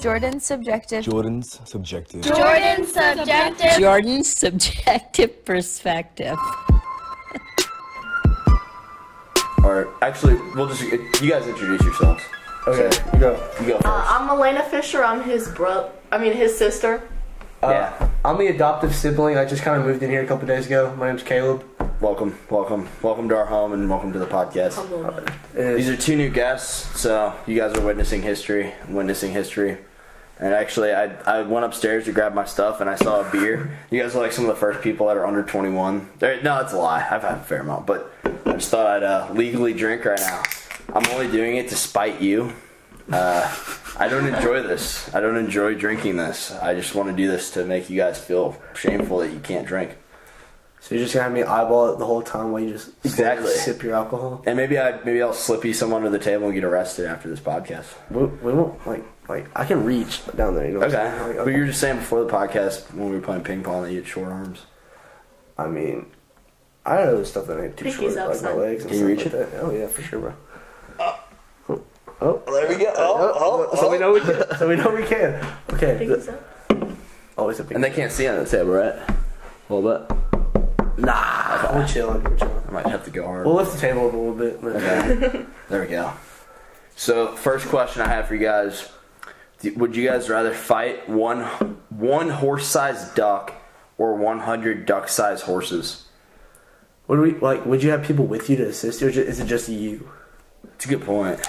Jordan's subjective. Jordan's subjective. Jordan's subjective. Jordan's subjective perspective. Or actually, we'll just you guys introduce yourselves. Okay, So, you go. you go first. I'm Elena Fischer. I'm his his sister. Yeah. I'm the adoptive sibling. I just kind of moved in here a couple days ago. My name's Caleb. Welcome to our home, and welcome to the podcast. These are two new guests, so you guys are witnessing history. And actually, I went upstairs to grab my stuff, and I saw a beer. You guys are like some of the first people that are under 21. No, that's a lie. I've had a fair amount, but I just thought I'd legally drink right now. I'm only doing it to spite you. I don't enjoy this. I don't enjoy drinking this. I just want to do this to make you guys feel shameful that you can't drink. So you're just gonna have me eyeball it the whole time while you just Exactly. sip your alcohol? And maybe I'll slip you some under the table and get arrested after this podcast. We won't like I can reach down there. You know what I'm saying? But you were just saying before the podcast when we were playing ping pong that you had short arms. I mean, I don't know stuff that ain't too Pinky's short, like my outside. legs. And Can you stuff reach like that. Oh yeah, for sure, bro. Oh, there we go. So we know we can. So we know we can. Okay. Pinky's up. Always a big. And they can't see on the table, right? A little bit. Nah, we're chilling. I might have to go hard. We'll lift the table up a little bit. But Okay. There we go. So, first question I have for you guys. Would you guys rather fight one horse-sized duck or 100 duck-sized horses? What do we like? Would you have people with you to assist you, or is it just you? It's a good point.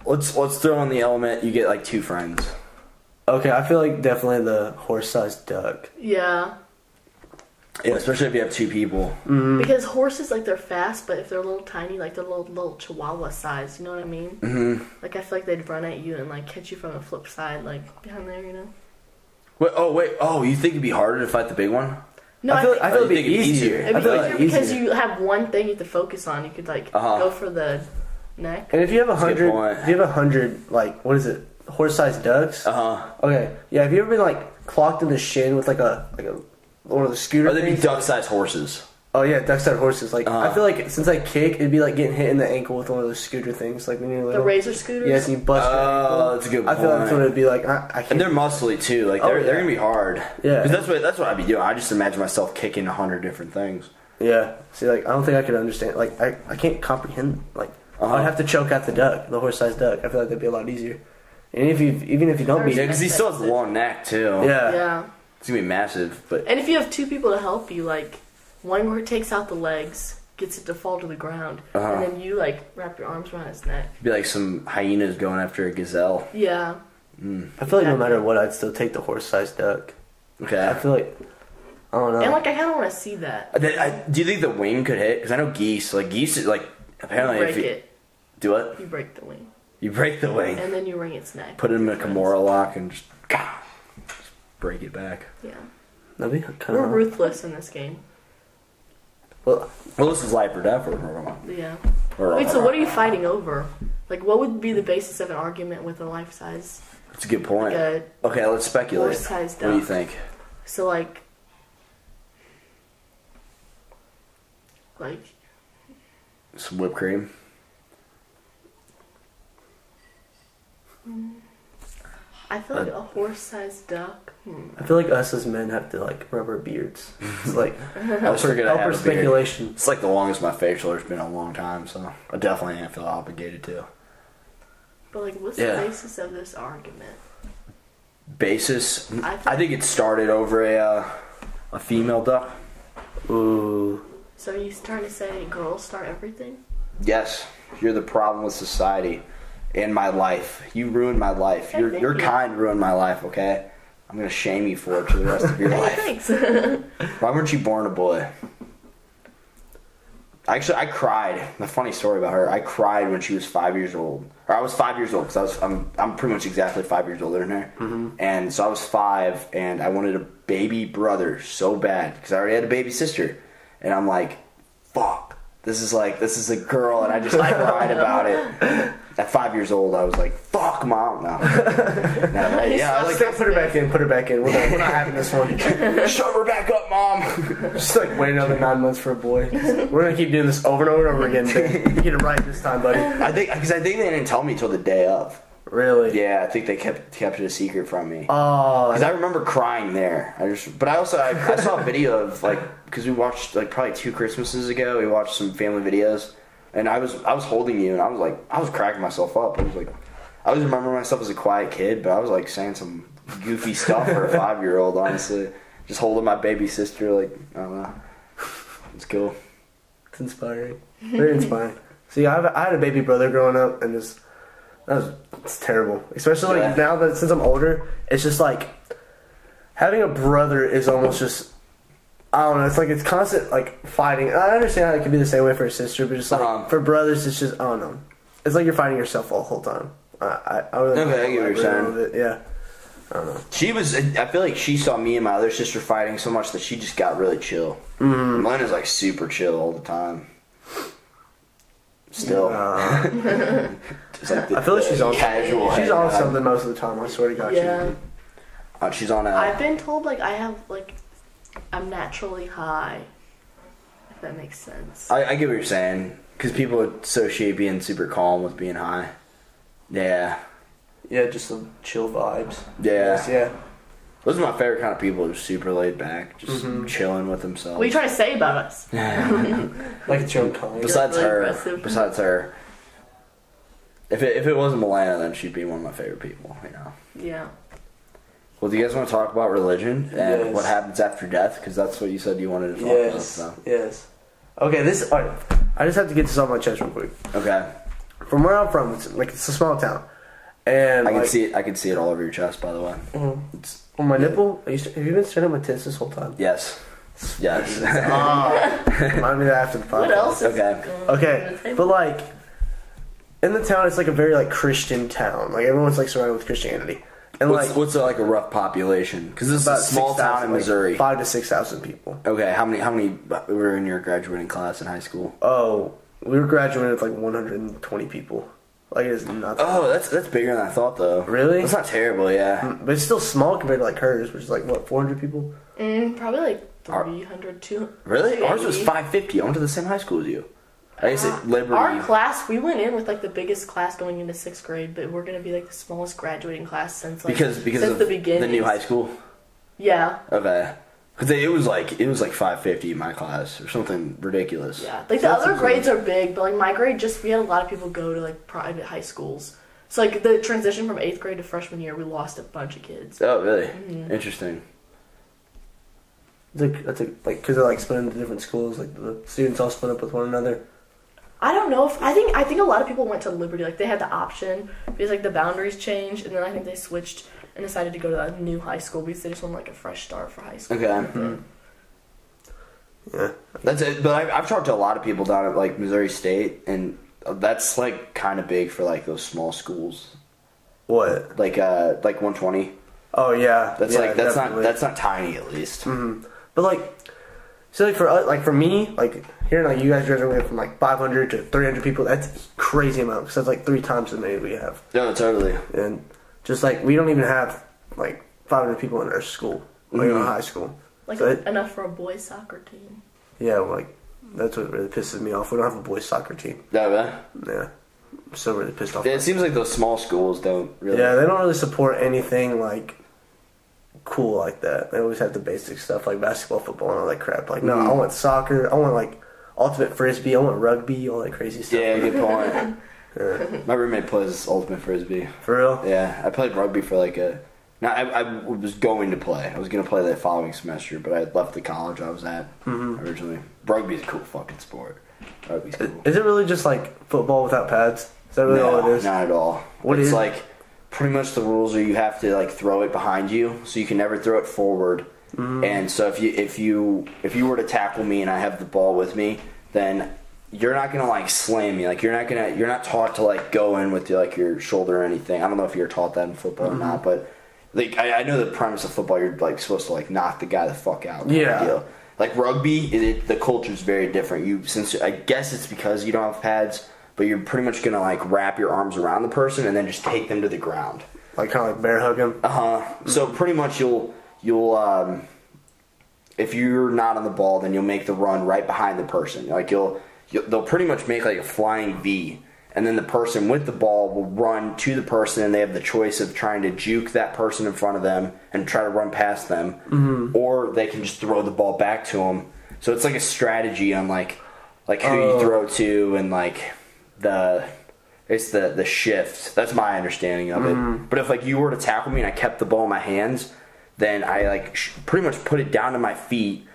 Let's throw in the element. You get like 2 friends. Okay, I feel like definitely the horse-sized duck. Yeah. Yeah, especially if you have 2 people. Mm-hmm. Because horses, like, they're fast, but if they're a little tiny, like, they're little chihuahua size, you know what I mean? Mm-hmm. Like, I feel like they'd run at you and, like, catch you from the flip side, like, behind there, you know? Wait. Oh, you think it'd be harder to fight the big one? No, I feel it'd be think it'd be easier. easier. it'd I be feel easier like because easier. you have one thing you have to focus on. You could, like, go for the neck. And if you have a good point. if you have 100, like, what is it, horse-sized ducks? Okay, yeah. Have you ever been like clocked in the shin with like a one of the scooter? Or they'd be things? duck-sized horses. Oh yeah, duck-sized horses. Like I feel like since I kick, it'd be like getting hit in the ankle with one of those scooter things. Like when you're The little. razor scooters? Yes, and you bust your ankle. Oh, that's a good I feel like that's point. what it'd be like. I can't. And they're muscly too. Like they're gonna be hard. Yeah. 'Cause that's what I'd be doing. I just imagine myself kicking 100 different things. Yeah. See, like I don't think I could understand. Like I can't comprehend. Like I'd have to choke out the duck, the horse-sized duck. I feel like that'd be a lot easier. And even if you don't beat Yeah, it, because he still has a long neck too. yeah. Yeah. It's gonna be massive. But And if you have 2 people to help you, like, one where it takes out the legs, gets it to fall to the ground, and then you, like, wrap your arms around his neck. it'd be like some hyenas going after a gazelle. Yeah. I feel like no matter what, I'd still take the horse-sized duck. Okay. I feel like I don't know. And, like, I kind of want to see that. Do you think the wing could hit? Because I know geese. Like geese, like apparently You if break you it. do what? You break the wing. You break the wing, And then you wring its neck. put it in a Kimura lock, and just break it back. Yeah. That'd be kind We're of ruthless in this game. well. Well, this is life or death. Or Yeah. Wait, so what are you fighting over? Like, what would be the basis of an argument with a life-size, That's a good point. like Okay, let's speculate. horse-sized What do you duck? think? So, like, Some whipped cream. I feel like a horse-sized duck. I feel like us as men have to like rub our beards. It's like I was figuring I help have our a beard. speculation. It's like the longest my facial hair's been in a long time, so I definitely feel obligated to. But, like, what's Yeah. the basis of this argument? Basis. I I think it started over a female duck. Ooh. So are you trying to say girls start everything? Yes, you're the problem with society and my life. You ruined my life. Hey, thank Your you. kind ruined my life. Okay, I'm gonna shame you for it for the rest of your life. Thanks. Why weren't you born a boy? Actually, I cried. A funny story about her. I cried when she was 5 years old. Or I was 5 years old because I'm pretty much exactly 5 years older than her. Mm-hmm. And so I was 5, and I wanted a baby brother so bad because I already had a baby sister. And I'm like, fuck, this is a girl, and I just cried about it. At 5 years old, I was like, fuck, mom. No. Yeah, I like, Put her back in. Put her back in. We're not having this one. shove her back up, mom. Just like wait another 9 months for a boy. We're gonna keep doing this over and over and over again. You get it right this time, buddy. I think they didn't tell me till the day of. Really? Yeah, I think they kept it a secret from me. Oh. Because I remember crying there. But I saw a video of, like, because we watched, like, probably 2 Christmases ago, we watched some family videos, and I was holding you, and I was cracking myself up. I was remembering myself as a quiet kid, but I was, like, saying some goofy stuff for a 5-year-old, honestly. Just holding my baby sister, like, I don't know. It's cool. It's inspiring. Very inspiring. See, I had a baby brother growing up, and it's terrible. Especially like now that since I'm older, it's just like having a brother is almost just, I don't know. It's like it's constant like fighting. I understand how it can be the same way for a sister, but just like for brothers, it's just I don't know. It's like you're fighting yourself all the whole time. I really I get what you're saying. Yeah. I don't know. I feel like she saw me and my other sister fighting so much that she just got really chill. Mm-hmm. Mine is like super chill all the time. Still. Just like I feel like she's on casual. She's on something most of the time. I swear to God. Yeah. She's on I've been told like I'm naturally high. If that makes sense. I get what you're saying. Because people associate being super calm with being high. Yeah. Yeah, just some chill vibes. Yeah. Yeah. Those are my favorite kind of people. Just super laid back, just chilling with themselves. What are you trying to say about us? Like it's your own kind. Besides really her, aggressive. if it wasn't Milana, then she'd be one of my favorite people. You know. Yeah. Well, do you guys want to talk about religion and what happens after death? Because that's what you said you wanted to talk about. So. Yes. Okay. All right. I just have to get this off my chest real quick. Okay. From where I'm from, it's a small town, and I can see it. I can see it all over your chest. By the way. Mm-hmm. On my nipple. Have you been staring at my tits this whole time? Yes. Yes. Remind me that after the podcast. What else? Is Okay. But like, in the town, it's like a very like Christian town. Like everyone's like surrounded with Christianity. And what's like a rough population? Because this is a small town in Missouri. Like 5,000 to 6,000 people. Okay. How many were in your graduating class in high school? Oh, we were graduating with like 120 people. Like it's nothing. Oh, that's bigger than I thought, though. Really? That's not terrible, yeah. But it's still small compared to like hers, which is like what 400 people. Probably like 300, 200. Really? Ours was 550. I went to the same high school as you. I guess Liberty. Our class, we went in with like the biggest class going into 6th grade, but we're gonna be like the smallest graduating class since like because since the beginning. The new high school. Yeah. Okay. Because it was like 550 in my class or something ridiculous. Yeah, like the other grades are big, but like my grade we had a lot of people go to like private high schools. So like the transition from 8th grade to freshman year, we lost a bunch of kids. Oh, really? Mm-hmm. Interesting. That's like because they're like split into different schools. Like the students all split up with one another. I don't know if I think a lot of people went to Liberty. Like they had the option because like the boundaries changed, and then I think they switched and decided to go to a new high school because they just want like a fresh start for high school. Okay. Mm-hmm. Yeah, that's it. But I've talked to a lot of people down at like Missouri State, and that's like kind of big for like those small schools. What? Like 120. Oh yeah. That's definitely. that's not tiny at least. Mm-hmm. But like, so like for me, like here, like you guys graduated from like 500 to 300 people. That's a crazy amount because that's like 3 times as many we have. No, totally. And just like we don't even have like 500 people in our school, like in our high school. Like so enough for a boys soccer team. Yeah, like that's what really pisses me off. We don't have a boys soccer team. Yeah. I'm so really pissed off. Yeah, it seems like those small schools don't really. Yeah, they don't really support anything like cool like that. They always have the basic stuff like basketball, football, and all that crap. Like, no, I want soccer. I want like ultimate frisbee. I want rugby. All that crazy stuff. Yeah, good point. Yeah. My roommate plays ultimate frisbee. For real? Yeah, I played rugby for like a. Now I was going to play. I was going to play that following semester, but I had left the college I was at originally. Rugby's a cool fucking sport. Rugby's cool. Is it really just like football without pads? Is that really all it is? Not at all. It's like pretty much the rules are you have to like throw it behind you, so you can never throw it forward. And so if you were to tackle me and I have the ball with me, then you're not gonna like slam me. Like you're not taught to like go in with your shoulder or anything. I don't know if you're taught that in football or not, but like I know the premise of football, you're like supposed to like knock the guy the fuck out. Yeah. Deal. Like rugby, the culture's very different. Since I guess it's because you don't have pads, but you're pretty much gonna like wrap your arms around the person and then just take them to the ground. Like kind of like bear hug him. So pretty much you'll if you're not on the ball, then you'll make the run right behind the person. Like they'll pretty much make like a flying V, and then the person with the ball will run to the person, and they have the choice of trying to juke that person in front of them and try to run past them, or they can just throw the ball back to them. So it's like a strategy on like who you throw to, and like it's the shift. That's my understanding of it. But if like you were to tackle me and I kept the ball in my hands, then I like pretty much put it down to my feet,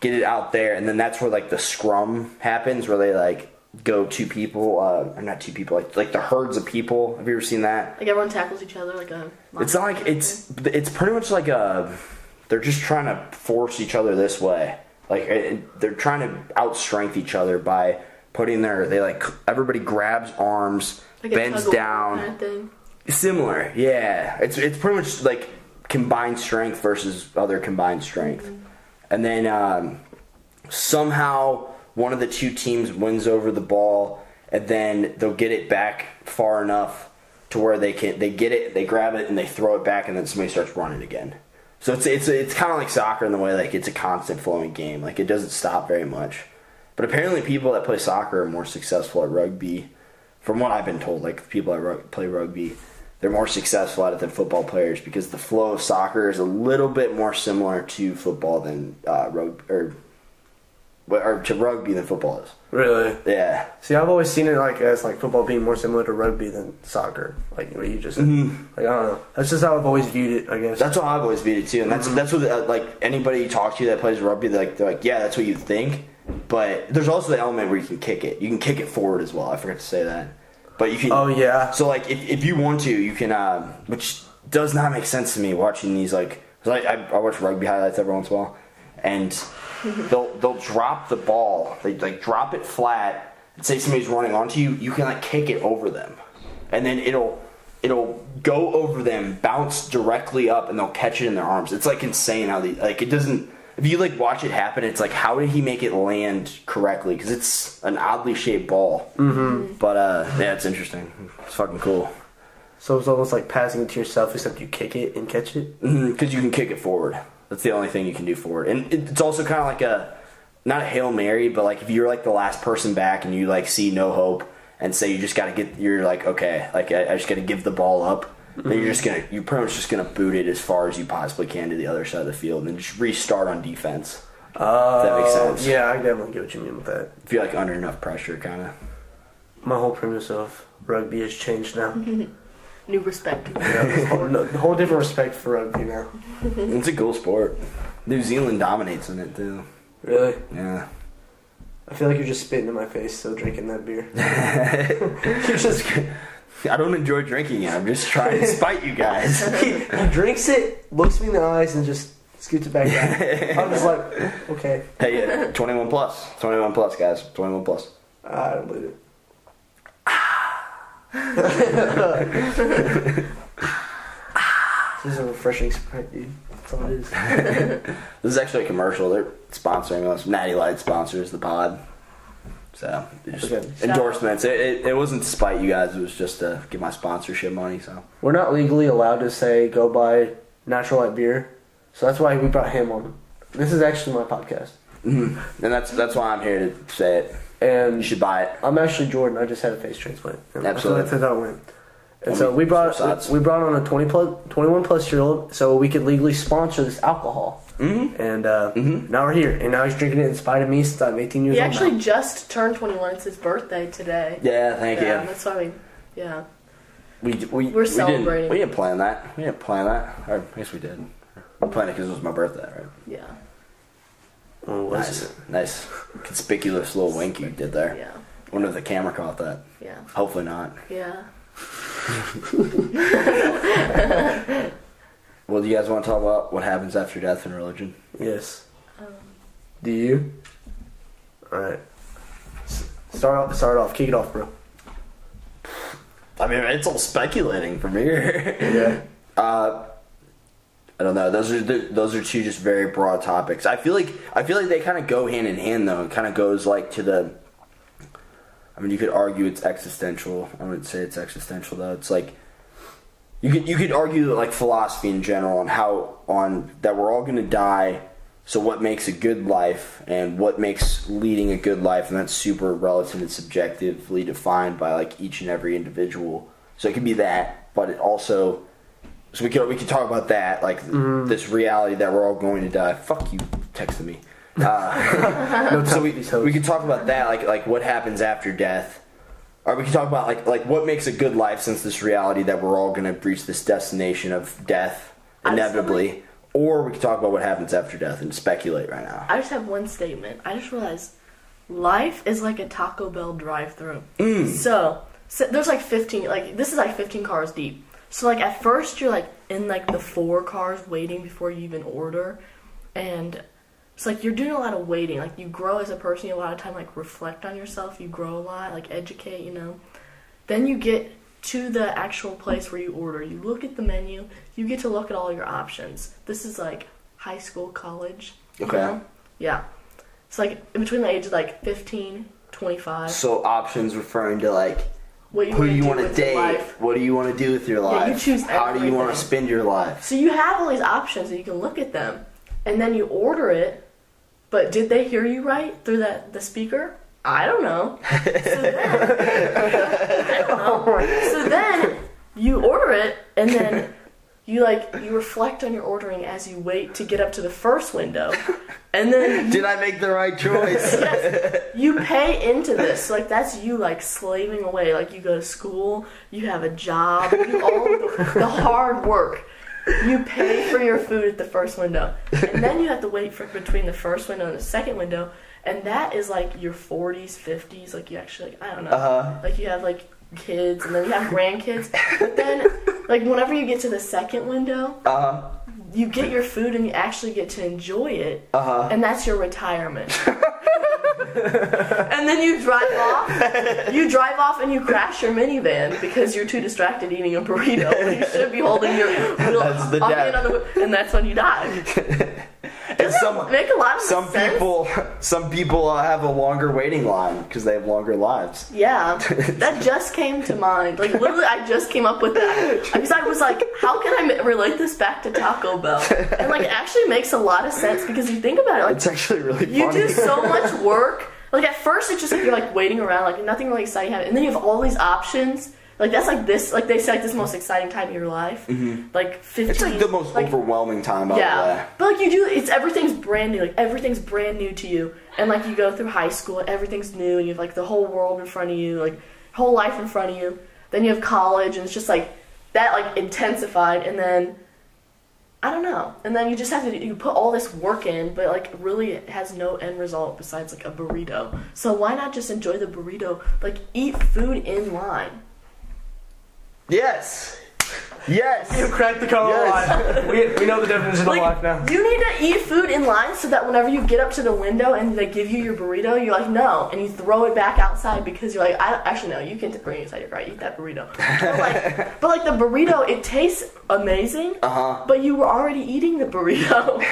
get it out there, and then that's where like the scrum happens, where they like go two people, or not two people, like the herds of people. Have you ever seen that? Like everyone tackles each other like a... It's not like, it's pretty much like they're just trying to force each other this way. Like they're trying to outstrength each other by putting everybody grabs arms, like bends down. Kind of thing. Similar, yeah. It's pretty much like combined strength versus other combined strength. And then somehow one of the two teams wins over the ball, and then they'll get it back far enough to where they get it, they grab it, and they throw it back, and then somebody starts running again. So it's kind of like soccer in the way like it's a constant flowing game. Like it doesn't stop very much. But apparently people that play soccer are more successful at rugby. From what I've been told, like people that play rugby, they're more successful at it than football players because the flow of soccer is a little bit more similar to football than to rugby than football is. Really? Yeah. See, I've always seen it like as like football being more similar to rugby than soccer. Like what you just said. Like I don't know. That's just how I've always viewed it, I guess. That's how I've always viewed it too, and that's what like anybody you talk to that plays rugby, they're like, yeah, that's what you think. But there's also the element where you can kick it. You can kick it forward as well. I forgot to say that. But you can. Oh yeah. So like if you want to, you can. Which does not make sense to me watching these like. Cause I watch rugby highlights every once in a while, and they'll drop the ball. They like drop it flat and say somebody's running onto you. You can like kick it over them, and then it'll go over them, bounce directly up, and they'll catch it in their arms. It's like insane how it doesn't. If you like watch it happen, it's like how did he make it land correctly? Because it's an oddly shaped ball. But yeah, it's interesting. It's fucking cool. So it's almost like passing it to yourself, except you kick it and catch it? Because you can kick it forward. That's the only thing you can do forward. And it's also kind of like not a Hail Mary, but like if you're like the last person back and you like see no hope and say you just got to you're like, okay, like I just got to give the ball up. Then you're pretty much just going to boot it as far as you possibly can to the other side of the field and then just restart on defense. If that makes sense. Yeah, I definitely get what you mean with that. If you're like under enough pressure, kind of. My whole premise of rugby has changed now. New respect. Yeah, whole different respect for rugby now. It's a cool sport. New Zealand dominates in it too. Really? Yeah. I feel like you're just spitting in my face still drinking that beer. You're just... I don't enjoy drinking it. I'm just trying to spite you guys. He drinks it, looks me in the eyes, and just scoots it back down. I'm just like, okay. Hey, yeah, 21 plus. 21 plus, guys. 21 plus. I don't believe it. This is a refreshing Sprite, dude. That's all it is. This is actually a commercial. They're sponsoring us. Natty Light sponsors the pod. So, just endorsements. It wasn't to spite you guys. It was just to get my sponsorship money. So we're not legally allowed to say go buy Natural Light beer. So that's why we brought him on. This is actually my podcast. And that's why I'm here to say it. And you should buy it. I'm actually Jordan. I just had a face transplant. Absolutely. That's how it went. And so we brought on a 21 plus year old so we could legally sponsor this alcohol. And now we're here. And now he's drinking it in spite of me since I'm 18 years old. He actually just turned 21. It's his birthday today. Yeah, thank you. That's why yeah. We're celebrating. We didn't plan that. Or, I guess we did. We planned it because it was my birthday, right? Yeah. Oh, Nice. Conspicuous little wink you did there. Yeah. Wonder if the camera caught that. Yeah. Hopefully not. Yeah. Well, do you guys want to talk about what happens after death in religion? Yes. Do you? Alright. Start off. Kick it off, bro. I mean, it's all speculating from here. Yeah. I don't know. Those are two just very broad topics. I feel like they kind of go hand in hand though. It kind of goes like to the. I mean, you could argue it's existential. I wouldn't say it's existential though. It's like you could argue that like philosophy in general and that we're all going to die. So what makes a good life and what makes leading a good life, and that's super relative and subjectively defined by like each and every individual. So it could be that, but it also, so we could talk about that, like this reality that we're all going to die. Fuck you, texting me. So we could talk about that, like what happens after death. Or we can talk about like what makes a good life, since this reality that we're all going to reach this destination of death inevitably. Or we can talk about what happens after death and speculate right now. I just have one statement. I just realized life is like a Taco Bell drive-thru. So there's like 15, like this is like 15 cars deep. So like at first you're like in like the 4 cars waiting before you even order, and it's like you're doing a lot of waiting. Like you grow as a person, you have a lot of time like reflect on yourself. You grow a lot, like educate, you know. Then you get to the actual place where you order. You look at the menu. You get to look at all your options. This is like high school, college. Okay. Know? Yeah. It's like in between the age of like 15, 25. So options referring to like what who you want to date, what do you want to do with your life, you choose how do you want to spend your life. So you have all these options and you can look at them, and then you order it. But did they hear you right through the speaker? I don't know. So then you order it, and then you reflect on your ordering as you wait to get up to the first window, and then did I make the right choice? Yes, you pay into this. So, like that's you like slaving away. Like you go to school, you have a job, you do all of the hard work. You pay for your food at the first window, and then you have to wait for between the first window and the second window, and that is like your 40s, 50s. Like you actually, like, I don't know, like you have like kids, and then you have grandkids. But then, like whenever you get to the second window, you get your food and you actually get to enjoy it, and that's your retirement. And then you drive off and you crash your minivan because you're too distracted eating a burrito. You should be holding your wheel and that's when you die. And Make a lot of sense. Some people have a longer waiting line because they have longer lives. Yeah, that just came to mind. Like literally, I just came up with that because I was like, how can I relate this back to Taco Bell? And like, it actually makes a lot of sense because you think about it. Like, it's actually really funny. You do so much work. Like at first, it's just like you're like waiting around, like nothing really exciting happening, and then you have all these options. Like that's like this, like they say, like this most exciting time of your life. Like 15. It's like the most overwhelming time. Yeah, but like you do, everything's brand new. Like everything's brand new to you, and like you go through high school, and everything's new, and you have like the whole world in front of you, like whole life in front of you. Then you have college, and it's just like that, like intensified, and then I don't know, and then you just have to you put all this work in, but like really it has no end result besides like a burrito. So why not just enjoy the burrito? Like eat food in line. Yes. Yes. You cracked the code of life. We know the definition of life now. You need to eat food in line so that whenever you get up to the window and they give you your burrito, you're like, no. And you throw it back outside because you're like, actually, no, you can bring it inside your car. Eat that burrito. But like the burrito, it tastes amazing, but you were already eating the burrito.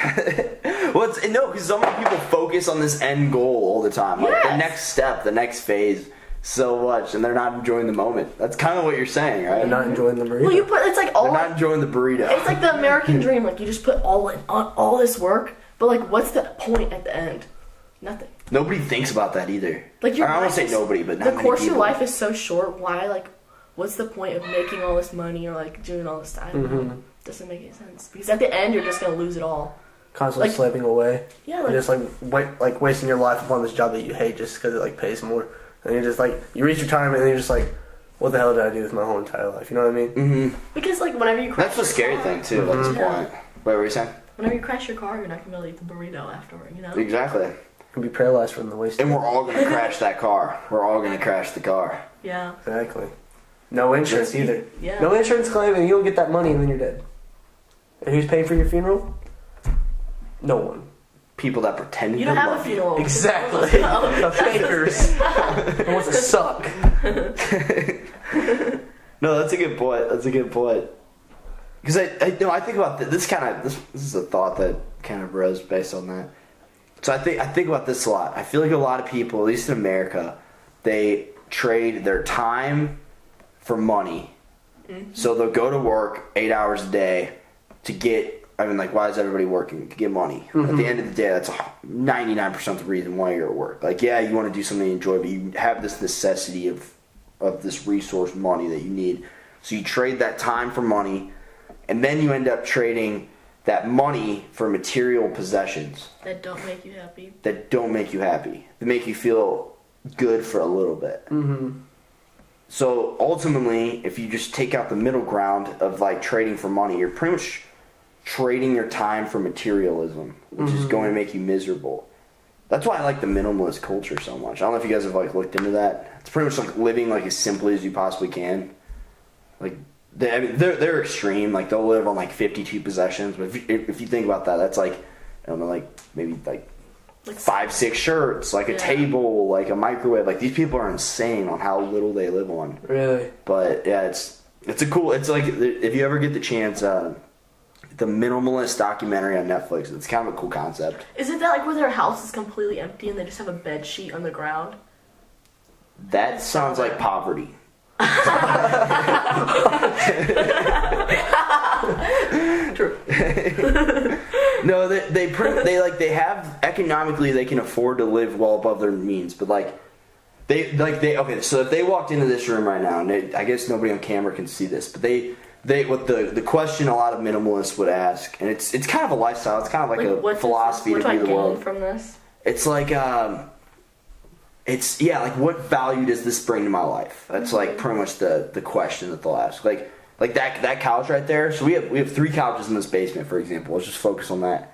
Well, because so many people focus on this end goal all the time. Like the next step, the next phase. So much, and they're not enjoying the moment. That's kind of what you're saying, right? They're not enjoying the burrito. Well, it's like all. They're not enjoying the burrito. It's like the American dream. Like you just put all this work, but like, what's the point at the end? Nothing. Nobody thinks about that either. Like I don't want to say nobody, but not the course of your life is so short. Why, like, what's the point of making all this money or like doing all this stuff? I don't know. Doesn't make any sense because at the end you're just gonna lose it all. Constantly slaving away. Yeah, like, you're just like wasting your life upon this job that you hate just because it like pays more. And you're just like, you reach retirement and you're just like, what the hell did I do with my whole entire life? You know what I mean? Because like whenever you crash that's the scary thing too. At this point, what were you saying? Whenever you crash your car, you're not gonna be able to eat the burrito afterward. You know? Exactly. You can be paralyzed from the waist. And we're all gonna crash that car. We're all gonna crash the car. Yeah. Exactly. No insurance either. Yeah. No insurance claim, and you'll get that money, and then you're dead. And who's paying for your funeral? No one. People that pretend you don't have a funeral. Exactly. The fakers. Who wants to suck? No, that's a good point. That's a good point. Because I think about this is a thought that kind of rose based on that. So I think about this a lot. I feel like a lot of people, at least in America, they trade their time for money. So they'll go to work 8 hours a day to get I mean, like, why is everybody working? To get money. At the end of the day, that's 99% of the reason why you're at work. Like, yeah, you want to do something you enjoy, but you have this necessity of this resource, money, that you need. So you trade that time for money, and then you end up trading that money for material possessions. That don't make you happy. That don't make you happy. That make you feel good for a little bit. So ultimately, if you just take out the middle ground of like trading for money, you're pretty much trading your time for materialism, which is going to make you miserable. That's why I like the minimalist culture so much. I don't know if you guys have like looked into that. It's pretty much like living like as simply as you possibly can. Like they're extreme. Like they'll live on like 52 possessions. But if you think about that, that's like, I don't know, like maybe like 5-6 shirts, like a table, like a microwave. Like these people are insane on how little they live on. Really? But yeah, it's a cool. It's like if you ever get the chance, the Minimalist documentary on Netflix. It's kind of a cool concept. Is it that like where their house is completely empty and they just have a bed sheet on the ground? That sounds like poverty. True. No, they have economically they can afford to live well above their means, but okay, so if they walked into this room right now, and I guess nobody on camera can see this, but what the question a lot of minimalists would ask, and it's kind of a lifestyle, it's kind of like a philosophy to view the world. From this? It's like like what value does this bring to my life? That's like pretty much the question that they'll ask. Like that couch right there. So we have 3 couches in this basement, for example. Let's just focus on that.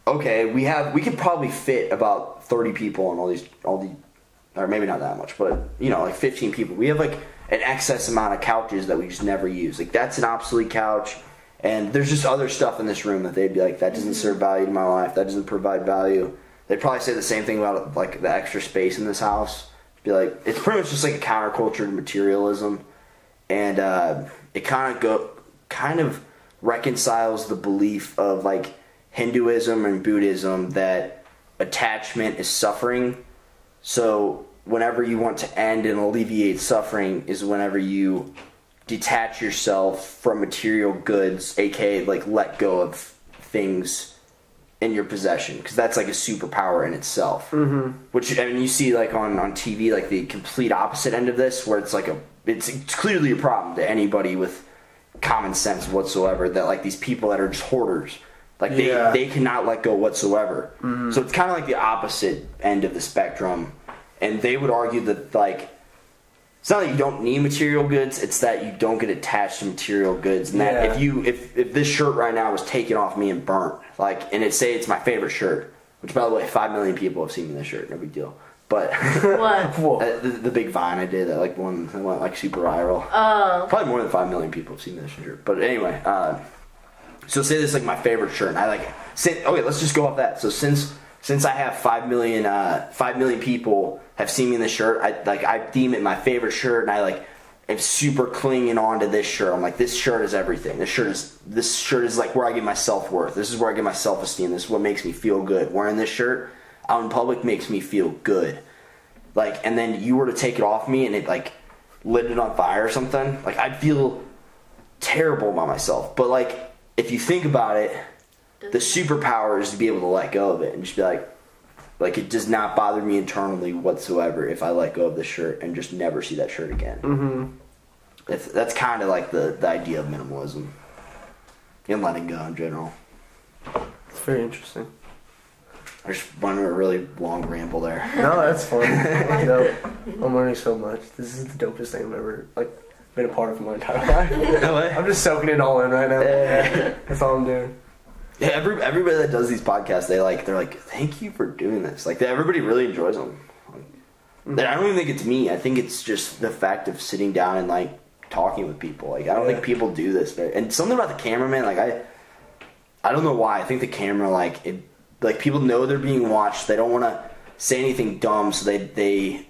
Okay, we could probably fit about 30 people on all these, or maybe not that much, but like 15 people. We have like an excess amount of couches that we just never use. Like that's an obsolete couch, and there's just other stuff in this room that they'd be like, that doesn't serve value to my life. That doesn't provide value. They'd probably say the same thing about like the extra space in this house. Be like, it's pretty much just like a counterculture to materialism, and it kind of reconciles the belief of like Hinduism and Buddhism that attachment is suffering. So whenever you want to end and alleviate suffering is whenever you detach yourself from material goods, aka like let go of things in your possession, because that's like a superpower in itself. Which, I mean, you see like on TV, like the complete opposite end of this, where it's like it's clearly a problem to anybody with common sense whatsoever, that like these people that are just hoarders, like they cannot let go whatsoever. So it's kind of like the opposite end of the spectrum, and they would argue that like it's not that you don't need material goods, it's that you don't get attached to material goods, and that if this shirt right now was taken off me and burnt, like, and it's my favorite shirt, which by the way 5 million people have seen me in this shirt, no big deal. But what? The big Vine I did, that like went like super viral. Probably more than 5 million people have seen this shirt. But anyway, so say this is like my favorite shirt, and okay, let's just go off that. So since I have 5 million people have seen me in this shirt, I deem it my favorite shirt, and I like am super clinging on to this shirt. I'm like, this shirt is everything. This shirt is like where I get my self-worth. This is where I get my self-esteem. This is what makes me feel good. Wearing this shirt out in public makes me feel good. Like, and then you were to take it off me and it like lit it on fire or something, like I'd feel terrible about myself. But like, if you think about it, the superpower is to be able to let go of it and just be like it does not bother me internally whatsoever if I let go of this shirt and just never see that shirt again. That's kind of like the idea of minimalism and letting go in general. It's very interesting. I just went on a really long ramble there. No, that's fun. No, I'm learning so much. This is the dopest thing I've ever been a part of my entire life. I'm just soaking it all in right now. That's all I'm doing. Yeah, everybody that does these podcasts, they're like, thank you for doing this. Like, everybody really enjoys them. I don't even think it's me. I think it's just the fact of sitting down and like talking with people. Like, I don't think people do this. And something about the cameraman, like I don't know why. I think the camera, like people know they're being watched. They don't want to say anything dumb, so they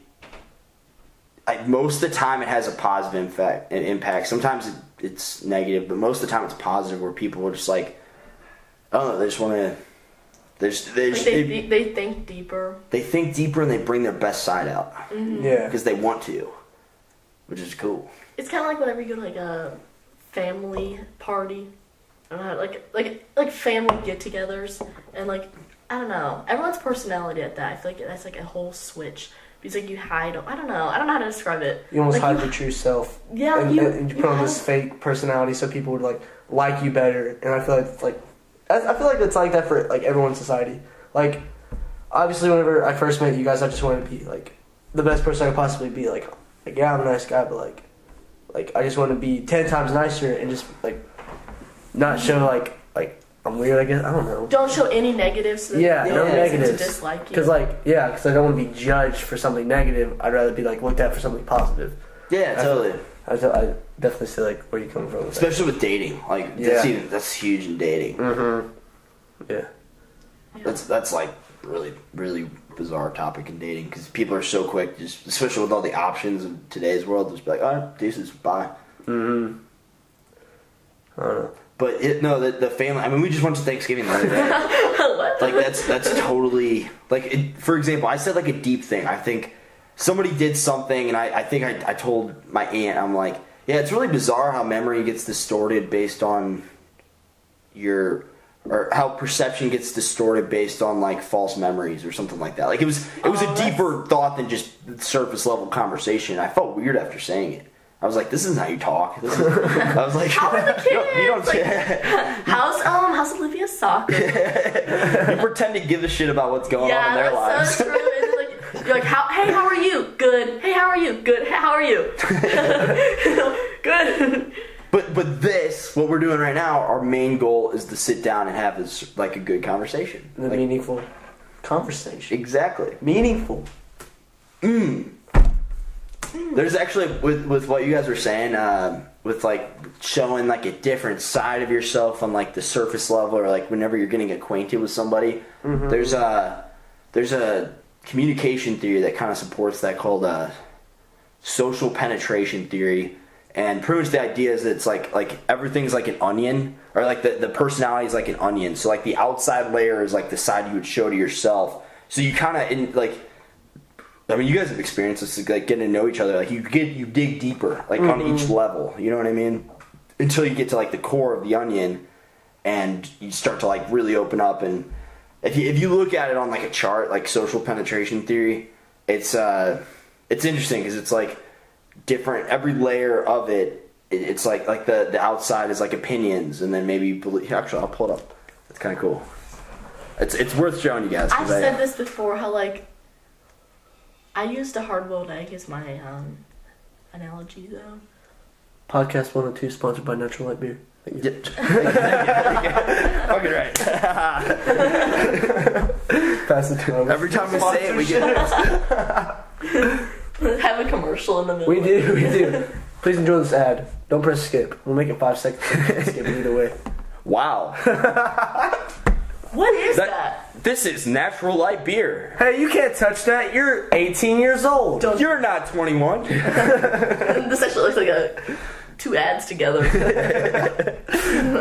most of the time it has a positive impact. Sometimes it's negative, but most of the time it's positive, where people are just like, oh, they just want to. They think deeper. They think deeper and they bring their best side out. Yeah, because they want to, which is cool. It's kind of like whenever you go to like a family party, I don't know, like family get-togethers, and like I don't know, everyone's personality at that. I feel like that's like a whole switch. Because like you hide, I don't know how to describe it. You almost like hide your true self. Yeah, and you put on this fake personality so people would like you better. And I feel like I feel like it's like that for like everyone in society. Like obviously, whenever I first met you guys, I just wanted to be like the best person I could possibly be. Like yeah, I'm a nice guy, but like I just want to be 10 times nicer and just like not show like I'm weird, I guess. I don't know. Don't show any negatives. So that no negatives. To dislike you. Because I don't want to be judged for something negative. I'd rather be like looked at for something positive. Yeah, totally. I definitely see like where you're coming from. Especially with dating, like that's huge in dating. Mm-hmm. Yeah. That's like really really bizarre topic in dating because people are so quick, just especially with all the options in today's world, just be like, oh, deuces, bye. Mm-hmm. I don't know. But the family. I mean, we just went to Thanksgiving the other day. What? Like that's totally like. For example, I said like a deep thing. I think somebody did something, and I think I told my aunt. I'm like, yeah, it's really bizarre how memory gets distorted based on or how perception gets distorted based on like false memories or something like that. Like it was a deeper thought than just surface level conversation. I felt weird after saying it. I was like, this isn't how you talk. I was like, how are the kids? You don't like, how's Olivia's soccer? You pretend to give a shit about what's going on in their lives. So true. And you're like, hey, how are you? Good. Hey, how are you? Good. Hey, how are you? Good. But what we're doing right now, our main goal is to sit down and have this like a good conversation. The meaningful conversation. Exactly. Meaningful. There's actually with what you guys were saying, with like showing like a different side of yourself on like the surface level, or like whenever you're getting acquainted with somebody. Mm-hmm. There's a communication theory that kind of supports that called social penetration theory, and pretty much the idea is that it's like everything's like an onion, or like the personality is like an onion. So like the outside layer is like the side you would show to yourself. So you kind of I mean, you guys have experienced this, like getting to know each other. Like you dig deeper, like on each level. You know what I mean? Until you get to like the core of the onion, and you start to like really open up. And if you look at it on like a chart, like social penetration theory, it's interesting because it's like different. Every layer of it's like the outside is like opinions, and then maybe actually I'll pull it up. It's kind of cool. It's worth showing you guys. I've said this before. How like. I used a hard-boiled egg as my analogy, though. Podcast 102 sponsored by Natural Light Beer. Yep. Fucking right. Pass it to him. Every time we say it, we get have a commercial in the middle. We do. Please enjoy this ad. Don't press skip. We'll make it 5 seconds. Skip it either way. Wow. What is that? This is Natural Light Beer. Hey, you can't touch that. You're 18 years old. You're not 21. This actually looks like two ads together.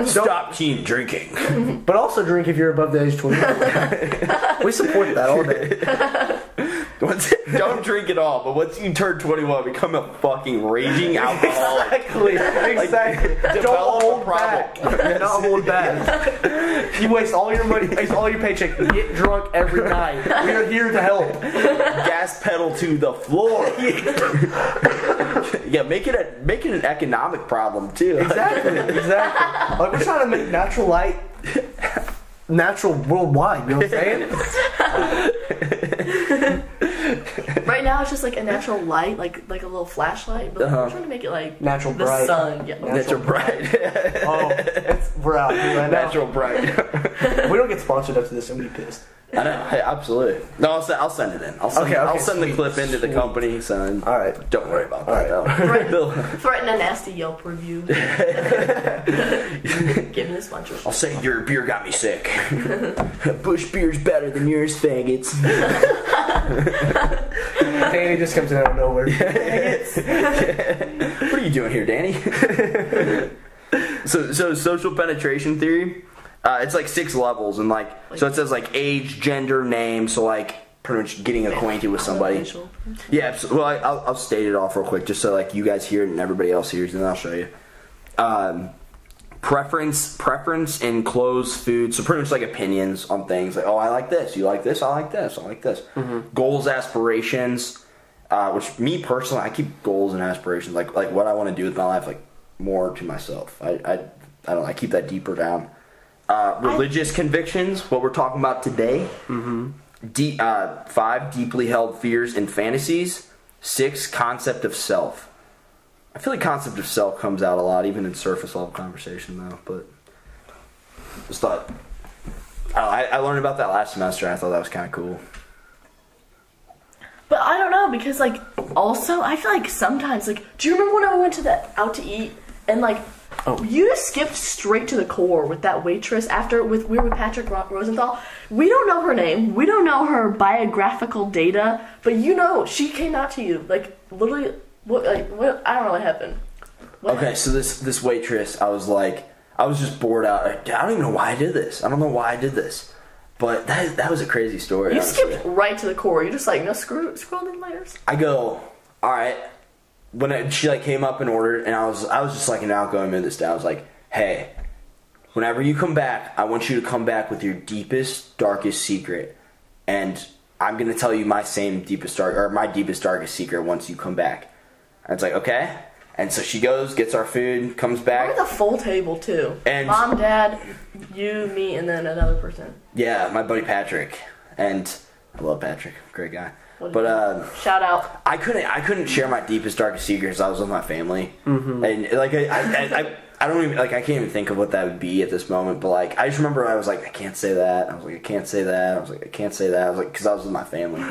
Stop teen drinking. But also drink if you're above the age of 21. We support that all day. Don't drink at all, but once you turn 21, become a fucking raging alcoholic. Exactly. Don't hold back. Don't hold back. You waste all your money, waste all your paycheck, get drunk every night. We are here to help. Gas pedal to the floor. Yeah, make it an economic problem too. Exactly. Like we're trying to make natural light natural worldwide. You know what I'm saying? Right now it's just like a natural light, like a little flashlight, but we're trying to make it like natural the bright. sun. Yeah. Natural bright. We're out here right now. Natural bright. If we don't get sponsored after this, I'm gonna be pissed. I know. Hey, absolutely. No, I'll send it in. I'll send the clip into the company. So all right. Don't worry about that. Though. Threaten a nasty Yelp review. Give me the sponsorship. I'll say your beer got me sick. Bush beer's better than yours, faggots. Danny just comes in out of nowhere. What are you doing here, Danny? So social penetration theory. It's like 6 levels, and so it says like age, gender, name. So like pretty much getting acquainted with somebody. Yeah. Well, I'll state it off real quick, just so like you guys hear it and everybody else hears, and then I'll show you. preference in clothes, food, so pretty much like opinions on things, like, oh, I like this, you like this, I like this, I like this. Goals, aspirations, which me personally, I keep goals and aspirations, like what I want to do with my life, like more to myself. I don't know, I keep that deeper down. Religious convictions, what we're talking about today. 5, deeply held fears and fantasies. 6, concept of self. I feel like concept of self comes out a lot, even in surface level conversation, though. But just thought, I learned about that last semester, and I thought that was kind of cool. But I don't know, because like also I feel like sometimes, like, do you remember when I went to out to eat and like you just skipped straight to the core with that waitress after we were with Patrick Rosenthal. We don't know her name, we don't know her biographical data, but you know she came out to you like literally. What, I don't know what happened. Okay, so this waitress, I was just bored out. I don't even know why I did this. I don't know why I did this. But that was a crazy story. You skipped right to the core. You're just like, no, scroll in layers. I go, all right. When she like came up and ordered, and I was just like an outgoing mid this day. I was like, hey, whenever you come back, I want you to come back with your deepest, darkest secret, and I'm gonna tell you my deepest, darkest secret once you come back. And it's like, okay. And so she goes, gets our food, comes back. We're the full table, too. And Mom, Dad, you, me, and then another person. Yeah, my buddy Patrick. And I love Patrick. Great guy. But shout out. I couldn't share my deepest, darkest secrets. I was with my family. And like I don't even, like, I can't even think of what that would be at this moment, but like, I just remember I was like, I can't say that. I was like, I can't say that. I was like, I can't say that. I was like, because I was with my family.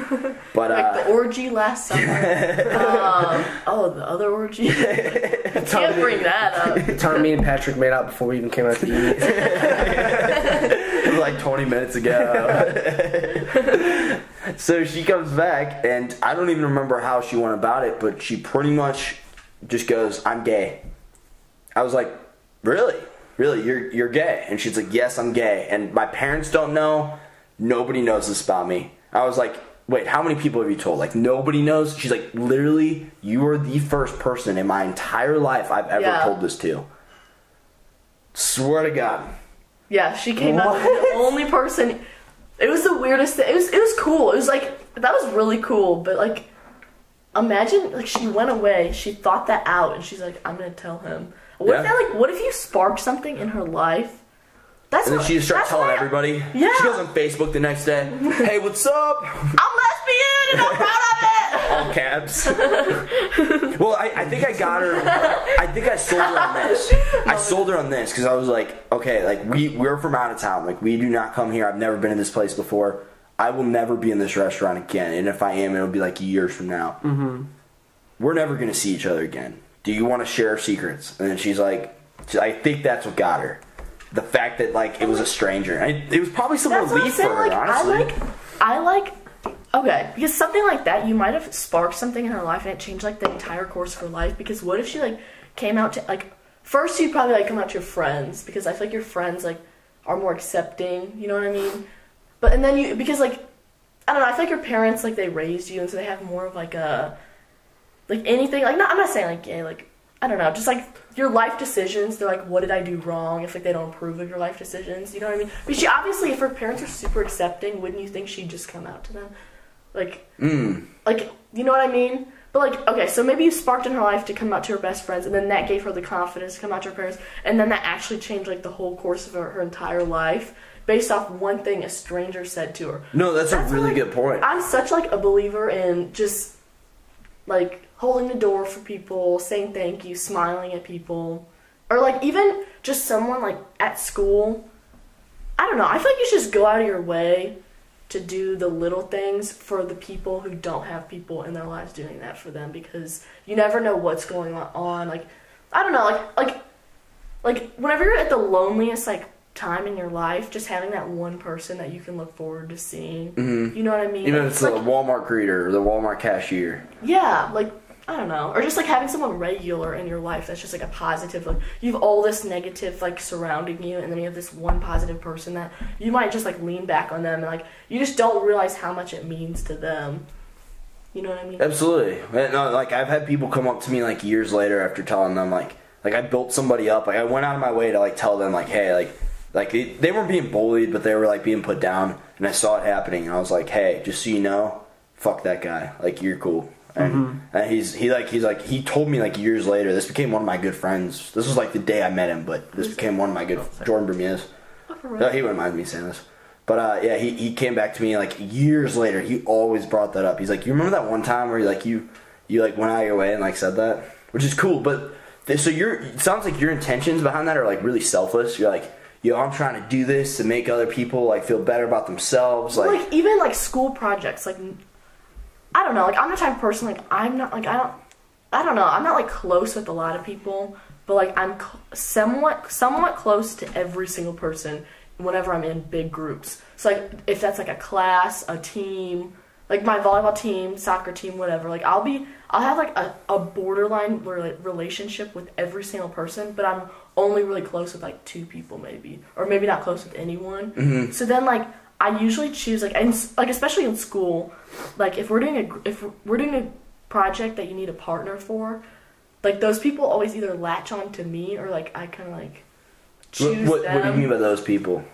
But like the orgy last summer. The other orgy. You can't bring that up. Time me and Patrick made out before we even came out to eat. It was like 20 minutes ago. So she comes back, and I don't even remember how she went about it, but she pretty much just goes, I'm gay. I was like, really? Really? You're gay? And she's like, yes, I'm gay. And my parents don't know. Nobody knows this about me. I was like, wait, how many people have you told? Like, nobody knows? She's like, literally, you are the first person in my entire life I've ever told this to. Swear to God. Yeah, she came out the only person. It was the weirdest thing. It was cool. It was like, that was really cool. But like, imagine, like, she went away. She thought that out. And she's like, I'm going to tell him. What if you sparked something in her life? And then she just starts telling everybody. Yeah. She goes on Facebook the next day. Hey, what's up? I'm lesbian and I'm proud of it. All caps. Well, I think I got her. I think I sold her on this. I sold her on this because I was like, okay, like we're from out of town. Like, we do not come here. I've never been in this place before. I will never be in this restaurant again. And if I am, it'll be like years from now. We're never going to see each other again. Do you want to share secrets? And then she's like, I think that's what got her. The fact that, like, it was a stranger. It was probably some relief for her, like, honestly. Okay, because something like that, you might have sparked something in her life and it changed, like, the entire course of her life. Because what if she, like, came out to, like, first you'd probably, like, come out to your friends. Because I feel like your friends, like, are more accepting, you know what I mean? But, and then because, like, I don't know, I feel like your parents, like, they raised you, and so they have more of, like, a... like anything, like, I'm not saying like gay, like, I don't know, just like your life decisions, they're like, what did I do wrong, if like they don't approve of your life decisions, you know what I mean? But she obviously, if her parents are super accepting, wouldn't you think she'd just come out to them? Like, like, you know what I mean? But like, okay, so maybe you sparked in her life to come out to her best friends, and then that gave her the confidence to come out to her parents, and then that actually changed like the whole course of her entire life, based off one thing a stranger said to her. No, that's a really good point. I'm such like a believer in just like holding the door for people, saying thank you, smiling at people. Or like even just someone like at school. I don't know, I feel like you should just go out of your way to do the little things for the people who don't have people in their lives doing that for them, because you never know what's going on. Like, I don't know, like whenever you're at the loneliest like time in your life, just having that one person that you can look forward to seeing. You know what I mean? Even if it's like, the Walmart greeter or the Walmart cashier. Yeah, like, I don't know. Or just like having someone regular in your life that's just like a positive, like you have all this negative like surrounding you, and then you have this one positive person that you might just like lean back on them, and like you just don't realize how much it means to them. You know what I mean? Absolutely. No, like I've had people come up to me like years later after telling them like like I built somebody up. Like I went out of my way to like tell them like, hey, like they weren't being bullied, but they were like being put down, and I saw it happening, and I was like, hey, just so you know, fuck that guy. Like you're cool. And he told me like years later. This became one of my good friends. This was like the day I met him, but this became one of my good Jordan Bermudez. No, he wouldn't mind me saying this, but yeah, he came back to me like years later. He always brought that up. He's like, you remember that one time where you like went out of your way and like said that, which is cool. But so it sounds like your intentions behind that are like really selfless. You're like, yo, I'm trying to do this to make other people like feel better about themselves. Like even like school projects, like. I don't know, like, I'm the type of person, like, I'm not, like, I don't know, I'm not, like, close with a lot of people, but, like, I'm somewhat close to every single person whenever I'm in big groups. So, like, if that's, like, a class, a team, like, my volleyball team, soccer team, whatever, like, I'll have, like, a borderline relationship with every single person, but I'm only really close with, like, 2 people, maybe, or maybe not close with anyone. Mm-hmm. So then, like, I usually choose like especially in school, like if we're doing a project that you need a partner for, like those people always either latch on to me or like I kind of like choose what, them. What do you mean by those people?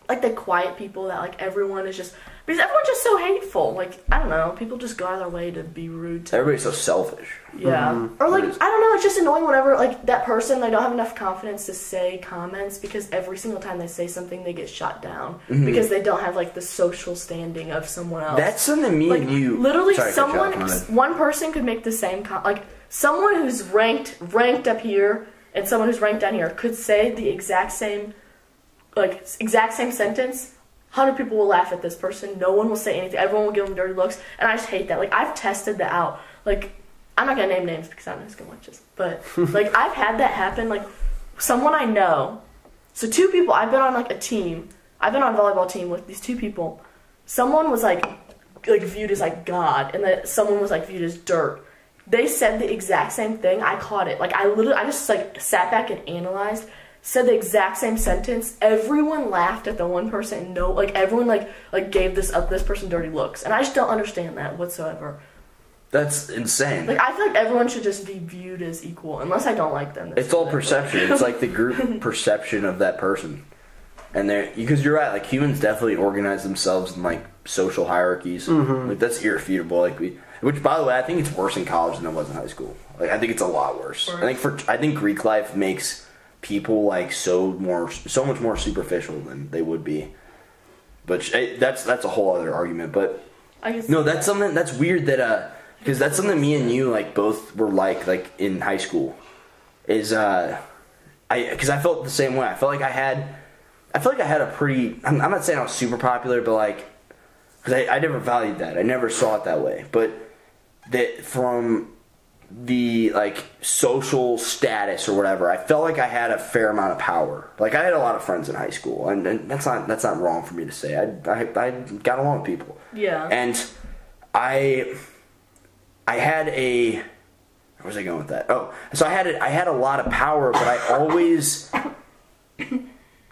Like the quiet people that like everyone is just because everyone's just so hateful. Like I don't know, people just go out of their way to be rude to. Everybody's so selfish. Yeah, or like I don't know, it's just annoying whenever like that person they don't have enough confidence to say comments because every single time they say something they get shot down because they don't have like the social standing of someone else. That's something me like, and you. Literally, one person could make the same like someone who's ranked up here and someone who's ranked down here could say the exact same sentence. 100 people will laugh at this person. No one will say anything. Everyone will give them dirty looks, and I just hate that. Like I've tested that out. Like I'm not gonna name names because I don't know who's gonna watch this, but like I've had that happen. Like someone I know. So 2 people. I've been on like a team. I've been on a volleyball team with these 2 people. Someone was like viewed as like God, and then someone was like viewed as dirt. They said the exact same thing. I caught it. Like I just like sat back and analyzed. Said the exact same sentence. Everyone laughed at the one person. No, like everyone like gave this person dirty looks, and I just don't understand that whatsoever. That's insane. Like I feel like everyone should just be viewed as equal, unless I don't like them. It's all perception. It's like the group perception of that person, and because you're right. Like humans definitely organize themselves in like social hierarchies. Like that's irrefutable. Like which by the way, I think it's worse in college than it was in high school. Like I think it's a lot worse. I think Greek life makes people like so much more superficial than they would be, but that's a whole other argument. But no, that's something that's weird that because that's something me and you like both were like in high school is because I felt the same way. I felt like I had a pretty. I'm not saying I was super popular, but like because I never valued that. I never saw it that way. But that from the like social status or whatever, I felt like I had a fair amount of power. Like I had a lot of friends in high school, and that's not wrong for me to say. I got along with people. Yeah. And I had a where was I going with that? Oh, so I had a lot of power, but I always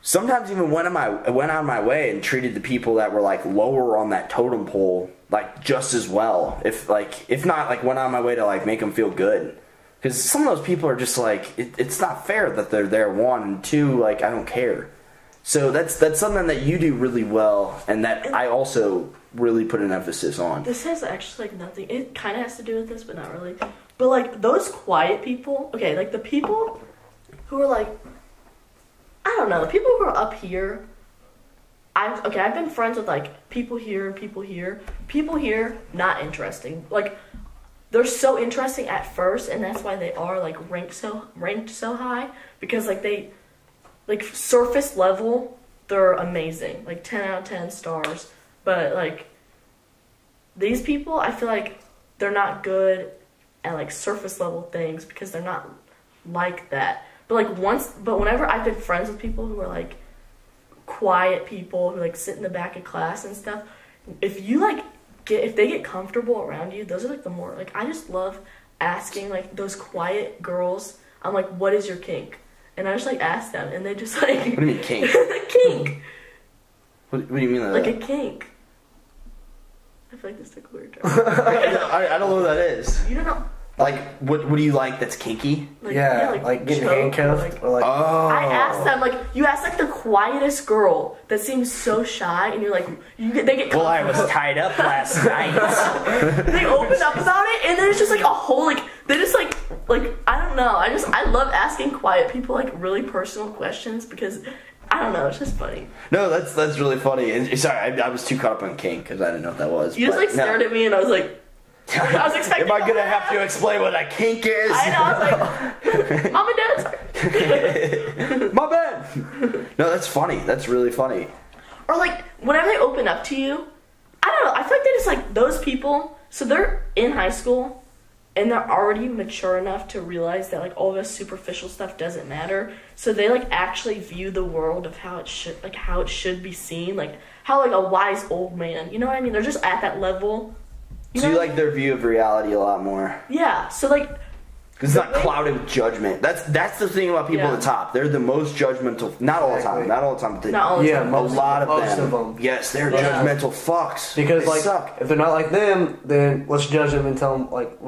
sometimes even went out of my way and treated the people that were like lower on that totem pole like just as well, if not like went out of my way to like make them feel good, because some of those people are just like it's not fair that they're there, 1 and 2 like I don't care. So that's something that you do really well, and that I also really put an emphasis on. This has actually like nothing. It kind of has to do with this, but not really. But like those quiet people, okay, like the people who are like, I don't know, the people who are up here. I've been friends with like people here and people here. People here, not interesting. Like they're so interesting at first, and that's why they are like ranked so high, because like they like surface level they're amazing, like 10 out of 10 stars. But like these people, I feel like they're not good at like surface level things because they're not like that. But whenever I've been friends with people who are like quiet people who like sit in the back of class and stuff, if they get comfortable around you, those are like the more like I just love asking like those quiet girls. I'm like, what is your kink? And I just like ask them, and they just like. What do you mean kink? Kink. What do you mean like a kink? I feel like this took a weird turn. I don't know what that is. You don't know? Like, what do you like that's kinky? Like getting handcuffed. Oh. I asked them, like, you ask, like, the quietest girl that seems so shy, and you're like, they get Well, I was tied up last night. They open up about it, and then it's just, like, a whole, like, they just, like, I don't know. I love asking quiet people, like, really personal questions, because, I don't know, it's just funny. No, that's really funny. And, sorry, I was too caught up on kink, because I didn't know what that was. You just, like, stared at me, and I was like, I was expecting. Am I gonna have to explain what a kink is? I know. I was like, Mom and Dad. My bad. No, that's funny. That's really funny. Or like whenever they open up to you, I don't know. I feel like they just like those people. So they're in high school, and they're already mature enough to realize that like all this superficial stuff doesn't matter. So they like actually view the world of how it should be seen, like how like a wise old man. You know what I mean? They're just at that level. So you like their view of reality a lot more. Yeah, so like... Because it's not clouded with judgment. That's the thing about people at the top. They're the most judgmental. Not all the time. Not all the time. But not all the time. A lot of most them. of them. Yes, they're judgmental fucks. Because they like, suck. if they're not like them, then let's judge them and tell them like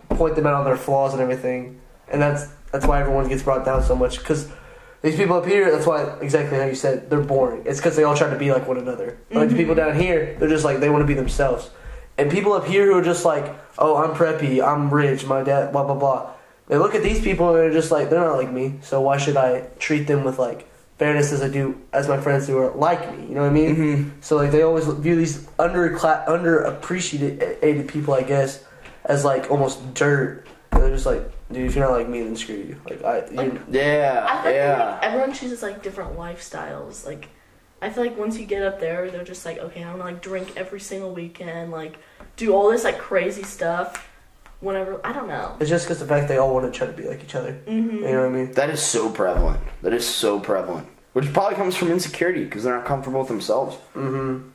point them out on their flaws and everything. And that's why everyone gets brought down so much. Because these people up here, that's why, exactly how you said, they're boring. It's because they all try to be like one another. Mm-hmm. Like the people down here, they're just like, they want to be themselves. And people up here who are just like, oh, I'm preppy, I'm rich, my dad, blah, blah, blah. They look at these people and they're just like, they're not like me, so why should I treat them with like fairness as I do, as my friends who are like me, you know what I mean? Mm-hmm. So like they always view these underappreciated people, I guess, as like almost dirt. And they're just like, dude, if you're not like me, then screw you. I think like, everyone chooses like different lifestyles, like, I feel like once you get up there, they're just like, okay, I'm gonna like drink every single weekend, like do all this like crazy stuff. Whenever, I don't know. It's just because the fact they all want to try to be like each other. Mm-hmm. You know what I mean? That is so prevalent. Which probably comes from insecurity because they're not comfortable with themselves. Mm-hmm.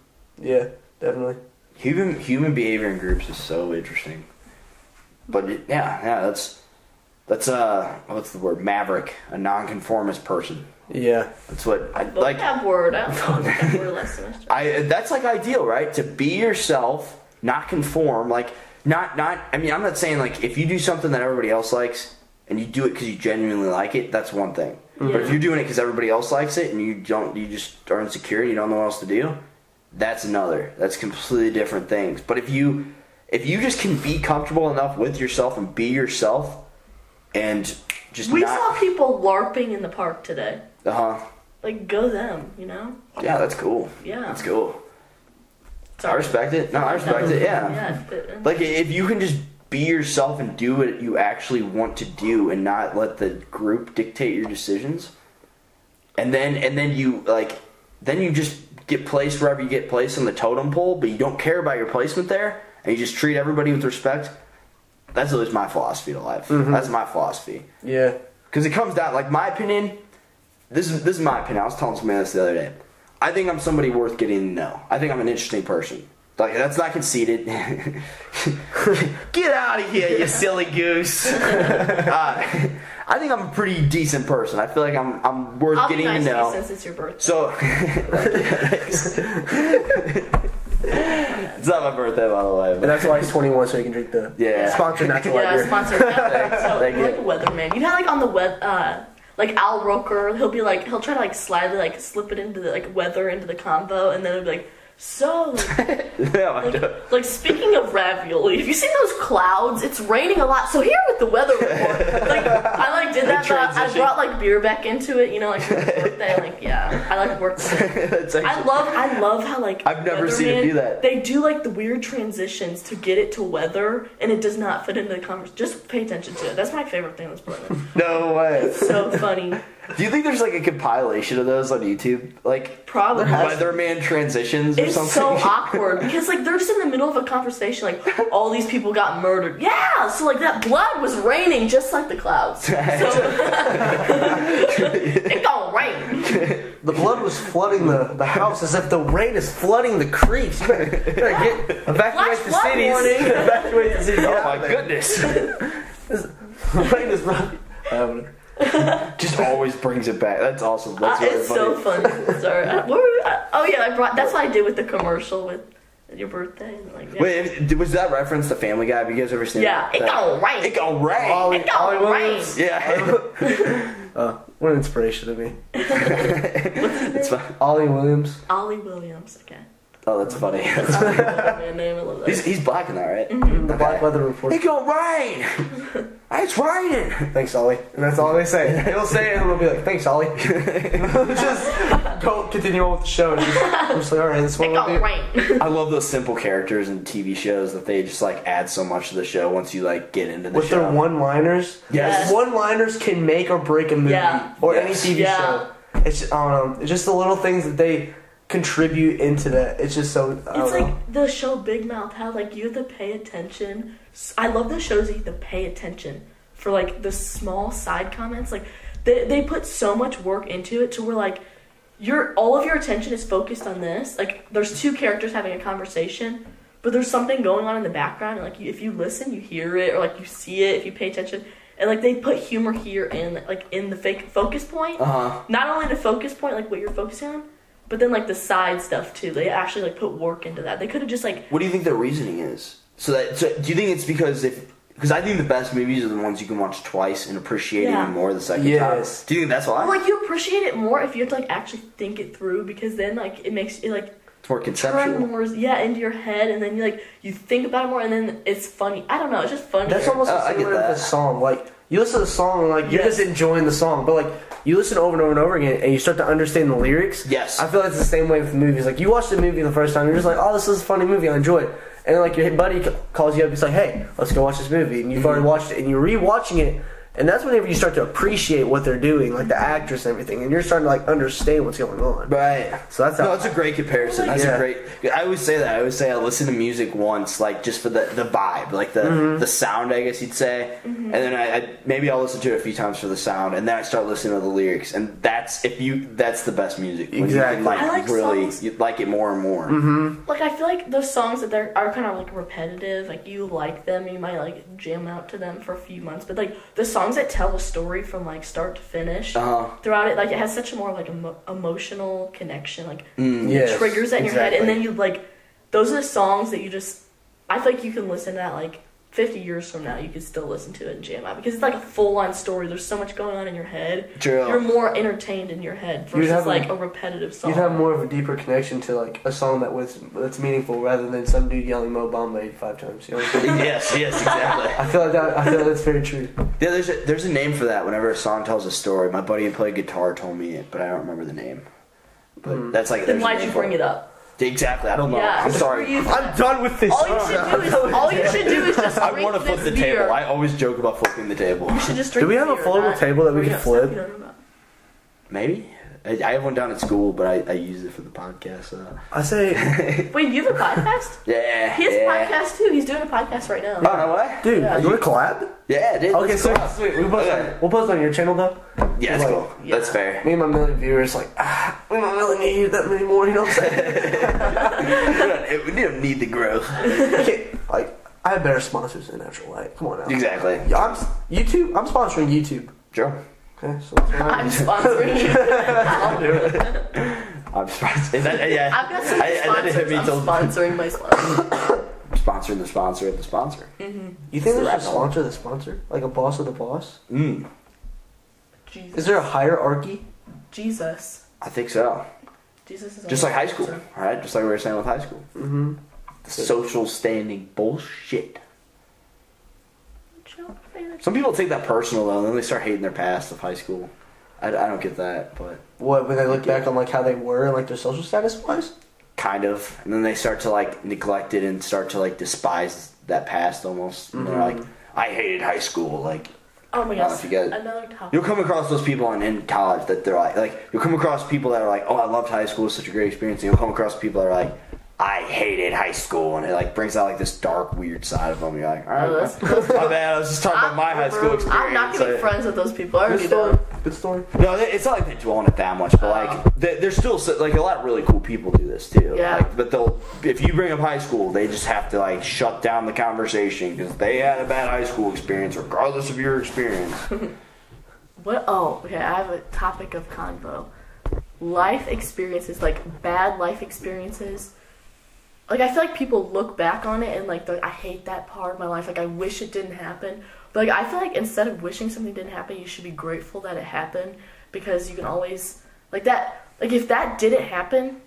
Yeah, definitely. Human behavior in groups is so interesting. But that's what's the word? Maverick, a nonconformist person. Yeah, that's what I like. That word, I don't know that word last semester. That's like ideal, right? To be yourself, not conform. Like not. I mean, I'm not saying like if you do something that everybody else likes and you do it because you genuinely like it, that's one thing. Yeah. But if you're doing it because everybody else likes it and you just are insecure and you don't know what else to do, that's another. That's completely different things. But if you just can be comfortable enough with yourself and be yourself, and just we saw people LARPing in the park today. Like, go them, you know? Yeah, that's cool. Yeah. That's cool. Sorry. I respect it. No, I respect it, yeah. Like, if you can just be yourself and do what you actually want to do and not let the group dictate your decisions, and then you, like, then you just get placed wherever you get placed on the totem pole, but you don't care about your placement there, and you just treat everybody with respect, that's at least my philosophy to life. Mm-hmm. That's my philosophy. Yeah. Because it comes down, like, my opinion... This is my opinion. I was telling somebody this the other day. I think I'm somebody worth getting to know. I think I'm an interesting person. Like, that's not conceited. Get out of here, you silly goose. I think I'm a pretty decent person. I feel like I'm worth getting to know. Since it's your birthday. So, it's not my birthday, by the way. And that's why he's 21, so he can drink the sponsored natural light beer. Sponsored. So, like a weatherman. You know, like on the like Al Roker, he'll try to like slightly like slip it into the like weather into the convo, and then it'll be like, so like speaking of ravioli, have you seen those clouds? It's raining a lot. So here with the weather report, like I like did that, but I brought like beer back into it. You know, like for his birthday. Like I like work. I love how like I've never seen him do that. They do like the weird transitions to get it to weather, and it does not fit into the conversation. Just pay attention to it. That's my favorite thing that's put in. No way. It's so funny. Do you think there's like a compilation of those on YouTube? Like probably weatherman transitions or something? It's so awkward because like they're just in the middle of a conversation, like all these people got murdered. Yeah, so like that blood was raining just like the clouds. So it don't rain. The blood was flooding the house as if the rain is flooding the creeks. You better evacuate the cities. Evacuate the cities. Oh my goodness. The rain is running. Just always brings it back. That's awesome. That's really it's funny. So funny. Sorry. What were we, that's what I did with the commercial with your birthday. And like, yeah. Wait, was that reference to Family Guy? Have you guys ever seen that? Yeah, it gon' rain. It gon' rain. Ollie Williams. Yeah. What an inspiration to me. It's fun. Ollie Williams. Ollie Williams. Okay. Oh, that's funny. Man name. I love that. He's black in that, right? The Black Weather Report. It gon' rain. It's raining. Thanks, Ollie. And that's all they say. He'll say it and we'll be like, thanks, Ollie. Just go continue on with the show. And just like, alright, this one It will gon' do. rain. I love those simple characters in TV shows that they just like add so much to the show once you like get into the With show. their one-liners. Yes. One-liners can make or break a movie. Yeah. Or Yes. any TV show. It's, I don't know, it's just the little things that they contribute into that. It's just so, I don't It's know. like the show Big Mouth, how like you have to pay attention. I love the shows that you have to pay attention for like the small side comments. Like they put so much work into it to where like all of your attention is focused on this. Like there's two characters having a conversation, but there's something going on in the background, and like if you listen, you hear it, or like you see it if you pay attention. And like they put humor here and like in the fake focus point. Not only the focus point, like what you're focusing on, but then like the side stuff too. They actually like put work into that. They could have just like. What do you think their reasoning is? So do you think it's because I think the best movies are the ones you can watch twice and appreciate even more the second time. Do you think that's why? Well, like you appreciate it more if you have to like actually think it through, because then like it makes it like It's more conceptual. turn more into your head, and then you think about it more, and then it's funny. I don't know, it's just funny. That's almost the same way with the song. Like, you listen to the song and like you're just enjoying the song, but like you listen over and over and over again and you start to understand the lyrics. Yes. I feel like it's the same way with movies. Like you watch the movie the first time, you're just like, oh, this is a funny movie, I enjoy it. And then, like your buddy calls you up, he's like, hey, let's go watch this movie, and you've already watched it and you're rewatching it. And that's whenever you start to appreciate what they're doing, like the actress and everything, and you're starting to like understand what's going on. Right. So that's how. No, that's a great comparison. That's a great. I always say that. I always say I listen to music once, like just for the vibe, like the sound, I guess you'd say, and then I maybe I'll listen to it a few times for the sound, and then I start listening to the lyrics, and that's the best music. When exactly. You can, I like really songs. you like it more and more. Like I feel like those songs that are kind of like repetitive, like you like them, you might like jam out to them for a few months, but like the songs that tell a story from like start to finish throughout it, like it has such a more like emotional connection, like it triggers that in your head, and then you like those are the songs that you just, I feel like you can listen to that like 50 years from now, you can still listen to it and jam out, because it's like a full-on story. There's so much going on in your head. True. You're more entertained in your head versus like a repetitive song. You'd have more of a deeper connection to like a song that's meaningful rather than some dude yelling Mo Bamba 85 times. You know what I'm saying? Yes, exactly. I feel like that's very true. Yeah, there's a name for that. Whenever a song tells a story, my buddy who played guitar told me it, but I don't remember the name. But that's like. Then why'd you bring it up? Exactly. I don't know. Yeah, I'm sorry. I'm done with this. All you should do is just I drink want to flip this the beer. table. I always joke about flipping the table. You should just drink Do we have a beer, foldable not table that we bring can up stuff flip? you don't know about. Maybe. I have one down at school, but I use it for the podcast. So. I say, Wait, you have a podcast? Yeah. He has a podcast too. He's doing a podcast right now. Oh, no way? dude, Yeah. you want to collab? Yeah, dude. Okay, let's sweet, go. sweet. We'll post on your channel though. Yeah, that's Like, cool. That's fair. Me and my million viewers, like, we don't really need that many more. You know what I'm saying? We don't need the growth. Like, I have better sponsors than Natural Light. Come on now. Exactly. Yeah, I'm sponsoring YouTube. Sure. Okay, so that's what I'm sponsoring you. I'll do it. I'm sponsoring. Yeah. I've got some that hit sponsors. me I'm till sponsoring my sponsor. sponsoring the sponsor of the sponsor. You think there's a sponsor of the sponsor? Like a boss of the boss? Jesus. Is there a hierarchy? Jesus. I think so. Jesus is Just like high awesome. school, right? Just like we were saying with high school. Mm-hmm. The social standing bullshit. What's your favorite? Some people take that personal though, and then they start hating their past of high school. I don't get that, but What, when they look back on like how they were and like their social status wise? kind of. And then they start to like neglect it and start to like despise that past almost. And they're like, I hated high school. Like, Oh my I don't know gosh. if you get it. Another topic. You'll come across those people in college that they're like you'll come across people that are like, oh, I loved high school, it's such a great experience. And you'll come across people that are like, I hated high school, and it like brings out like this dark, weird side of them. You're like, all right, my bad. I was just talking about my high school experience. I'm not gonna be friends with those people. I already know. Good story. No, it's not like they dwell on it that much, but like there's still like a lot of really cool people do this too. Yeah. Like, but if you bring up high school, they just have to like shut down the conversation because they had a bad high school experience, regardless of your experience. What? Oh, okay. I have a topic of convo. Life experiences, like bad life experiences, like, I feel like people look back on it and, like, they're like, I hate that part of my life. Like, I wish it didn't happen. But, like, I feel like instead of wishing something didn't happen, you should be grateful that it happened, because you can always, like, that, like, if that didn't happen,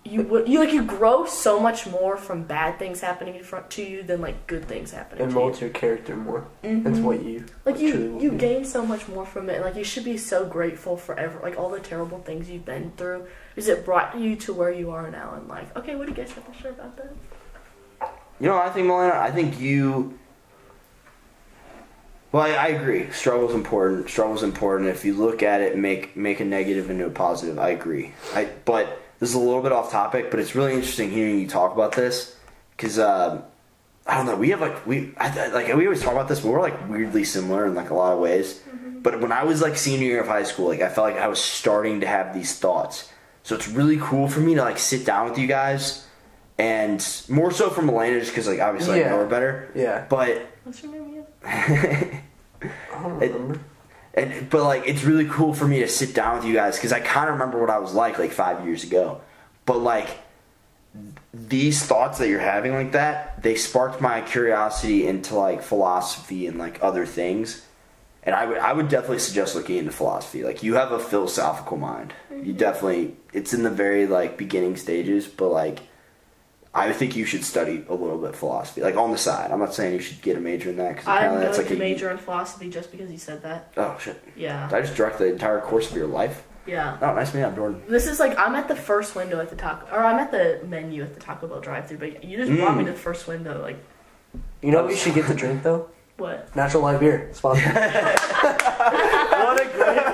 you grow so much more from bad things happening in front to you than, like, good things happening and to you. molds your character more. That's what you like, you gain so much more from it. And, like, you should be so grateful for like all the terrible things you've been through, because it brought you to where you are now in life. Okay, what do you guys have to share about that? You know what I think, Melina? I think you... Well, I agree. Struggle's important. Struggle's important. If you look at it and make a negative into a positive, I agree. But this is a little bit off topic, but it's really interesting hearing you talk about this, because I don't know. We have we always talk about this, but we're like weirdly similar in like a lot of ways. Mm-hmm. But when I was like senior year of high school, like I felt like I was starting to have these thoughts. So it's really cool for me to like sit down with you guys, and more so for Melina, just because like obviously I know her better. Yeah. But what's your name again? I don't remember. But like it's really cool for me to sit down with you guys, because I kind of remember what I was like 5 years ago. But like these thoughts that you're having like that, they sparked my curiosity into like philosophy and like other things. And I would definitely suggest looking into philosophy. Like, you have a philosophical mind. Mm-hmm. You definitely, it's in the very like beginning stages, but like I think you should study a little bit philosophy, like on the side. I'm not saying you should get a major in that, because I'm that's going like to major in philosophy just because you said that. Oh shit! Yeah. Did I just direct the entire course of your life? Yeah. Oh, nice meeting you, Jordan. This is like, I'm at the first window at the I'm at the menu at the Taco Bell drive-thru, but you just brought me to the first window, like. You know what you should get to drink though? What? Natural light beer. Sponsor. What a great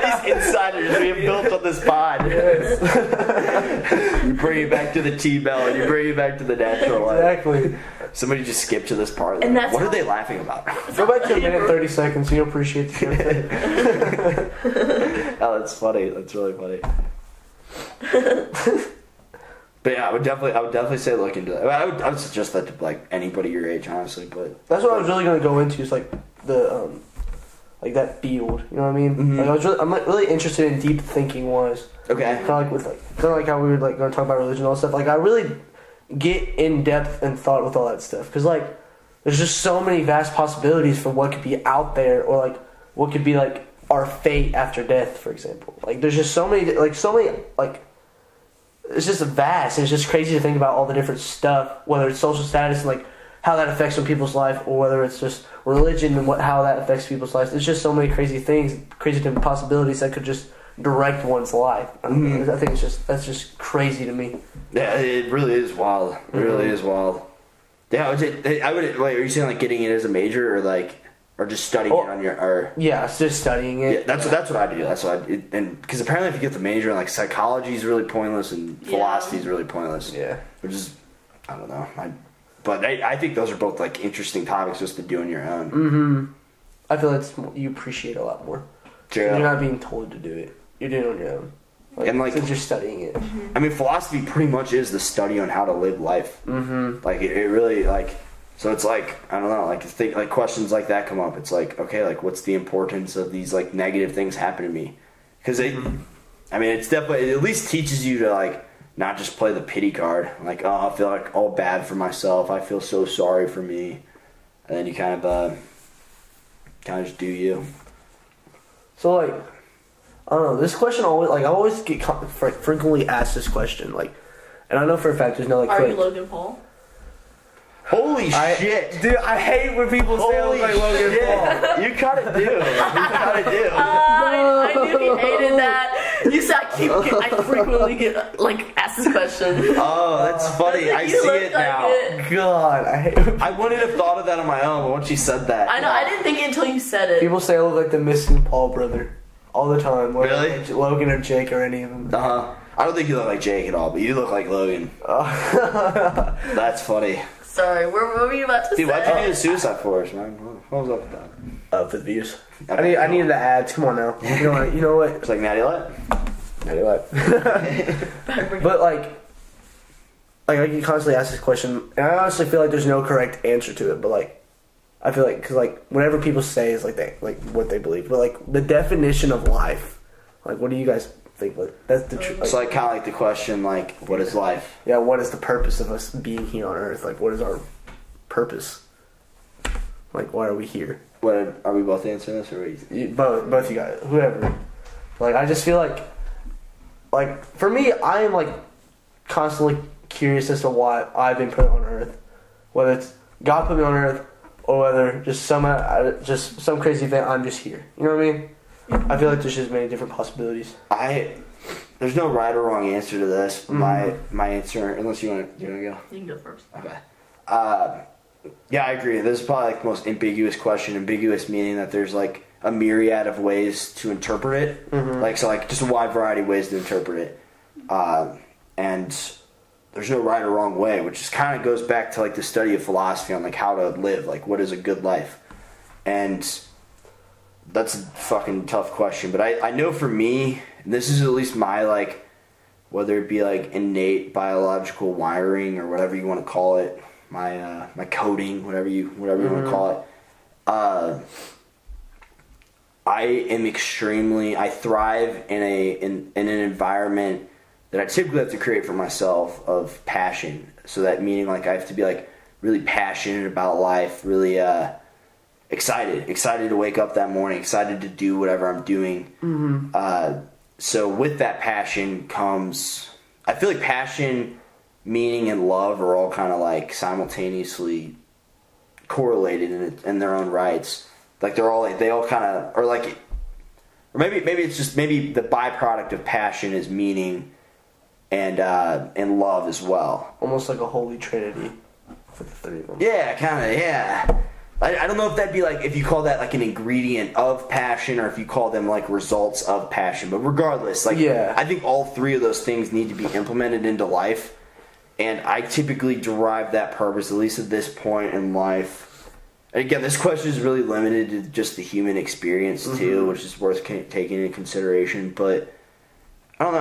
These insiders we have built on this pod. Yes. You bring it back to the T-Bell, and you bring it back to the natural light. Exactly. Somebody just skipped to this part. And that's what are they laughing about? Go back to a minute 30 seconds, so you'll appreciate the content. Oh, that's funny. That's really funny. But yeah, I would definitely say look into that. I would suggest that to like anybody your age, honestly. But that's what I was really going to go into, is like the like that field. You know what I mean? Mm-hmm. Like I'm really interested in deep thinking wise. Okay. Kind of like how we were like going to talk about religion and all that stuff. Like I really get in depth and thought with all that stuff, because like there's just so many vast possibilities for what could be out there, or like what could be like our fate after death, for example. Like there's just so many it's just vast. It's just crazy to think about all the different stuff, whether it's social status and like how that affects people's life, or whether it's just religion and how that affects people's lives. There's just so many crazy things, crazy different possibilities that could just direct one's life. I think that's just crazy to me. Yeah, it really is wild. It really is wild. Yeah, wait, are you saying like getting it as a major, or just studying it on your, or? Yeah, it's just studying it. Yeah, that's what I do. That's what and because apparently if you get the major, like psychology is really pointless and philosophy is really pointless. Yeah. Which is, I don't know. But I think those are both like interesting topics just to do on your own. Mm-hmm. I feel like you appreciate a lot more. Yeah. You're not being told to do it. You're doing it on your own. Since you're studying it. Mm-hmm. I mean, philosophy pretty much is the study on how to live life. Mm-hmm. Like it really like. So it's like, I don't know, like questions like that come up. It's like, okay, like what's the importance of these like negative things happen to me? Because it's definitely, it at least teaches you to like not just play the pity card. Like, oh, I feel like all bad for myself. I feel so sorry for me. And then you kind of just do you. So like, I don't know, this question always, like I always get frequently asked this question, like, and I know for a fact there's no like. Are you Logan Paul? Holy shit. Dude, I hate when people say I look like Logan Paul. You kind of do. I knew he hated that. You said I frequently get asked this question. Oh, that's funny. I see it now. God, I wouldn't have thought of that on my own, but once you said that. I know, I didn't think it until you said it. People say I look like the missing Paul brother all the time. Really? Like Logan or Jake or any of them. Uh-huh. I don't think you look like Jake at all, but you look like Logan. That's funny. Sorry, what were you about to say? Dude, why'd you do the Suicide Force, man? What was up with that? For the views. I needed the ads. Come on now. You know what? It's like Natty Light? Natty Light. But like I get constantly asked this question, and I honestly feel like there's no correct answer to it. But like, I feel like, because like whatever people say is like what they believe. But like the definition of life, like what do you guys think like that's the truth. It's like kind of like the question, like, what is life? Yeah, what is the purpose of us being here on Earth? Like, what is our purpose? Like, why are we here? What are we both answering this, or Both you guys, whoever. Like, I just feel like for me, I am like constantly curious as to why I've been put on Earth, whether it's God put me on Earth or whether just some crazy event. I'm just here. You know what I mean? I feel like there's just many different possibilities. There's no right or wrong answer to this. Mm-hmm. My answer, unless you want to go. You can go first. Okay. Yeah, I agree. This is probably like the most ambiguous question. Ambiguous meaning that there's like a myriad of ways to interpret it. Mm-hmm. Like just a wide variety of ways to interpret it. And there's no right or wrong way, which just kind of goes back to like the study of philosophy on like how to live, like what is a good life. And that's a fucking tough question. But I know for me, this is at least my like, whether it be like innate biological wiring or whatever you want to call it, my coding, whatever you want to call it. I thrive in an environment that I typically have to create for myself of passion. So that meaning like I have to be like really passionate about life, really excited to wake up that morning, excited to do whatever I'm doing. Mm-hmm. So with that passion comes, I feel like passion, meaning, and love are all kind of like simultaneously correlated in their own rights. Like they all kind of, or maybe it's just maybe the byproduct of passion is meaning and love as well. Almost like a holy trinity for the three of them. Yeah, kind of. Yeah. I don't know if that'd be like, if you call that like an ingredient of passion or if you call them like results of passion. But regardless, like, yeah. I think all three of those things need to be implemented into life. And I typically derive that purpose, at least at this point in life. And again, this question is really limited to just the human experience too, which is worth taking into consideration. But I don't know.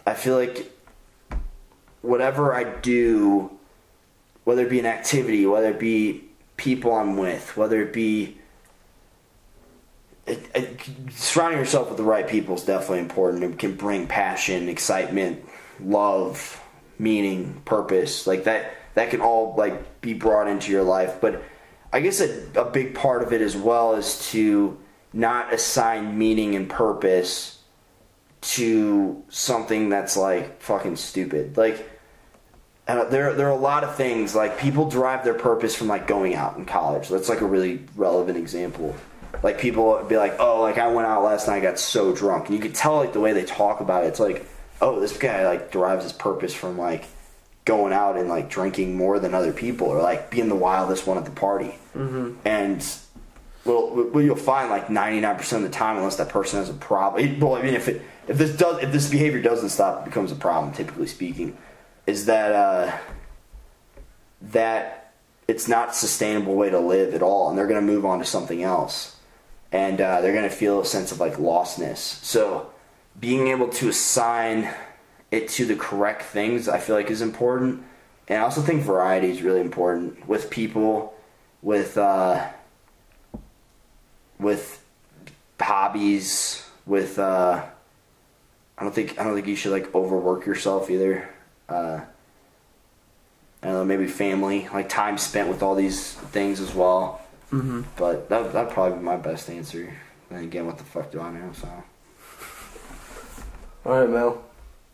I feel like whatever I do, whether it be an activity, whether it be people I'm with, whether it be surrounding yourself with the right people is definitely important. It can bring passion, excitement, love, meaning, purpose. Like that can all like be brought into your life. But I guess a big part of it as well is to not assign meaning and purpose to something that's like fucking stupid. Like, and there are a lot of things, like people derive their purpose from like going out in college. That's like a really relevant example. Like people would be like, oh, like I went out last night, I got so drunk. And you could tell like the way they talk about it. It's like, oh, this guy like derives his purpose from like going out and like drinking more than other people or like being the wildest one at the party. Mm-hmm. And well, you'll find like 99% of the time, unless that person has a problem. Well, I mean, if this behavior doesn't stop, it becomes a problem, typically speaking. Is that it's not a sustainable way to live at all, and they're going to move on to something else, and they're going to feel a sense of like lostness. So being able to assign it to the correct things, I feel like, is important, and I also think variety is really important with people, with hobbies, with I don't think you should like overwork yourself either. I don't know, maybe family, like time spent with all these things as well. Mm-hmm. But that'd probably be my best answer. And again, what the fuck do I know? So, all right, Mel.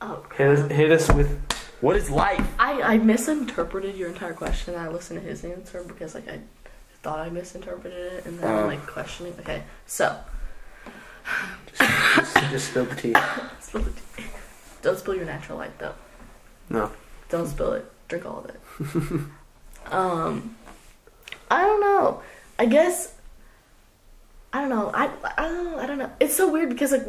Oh, hit us with what is life? I misinterpreted your entire question. I listened to his answer because like I thought I misinterpreted it, and then I'm like questioning. Okay, so just spill the tea. Spill the tea. Don't spill your natural light though. No. Don't spill it. Drink all of it. I don't know. I guess I don't know. I don't know. It's so weird because like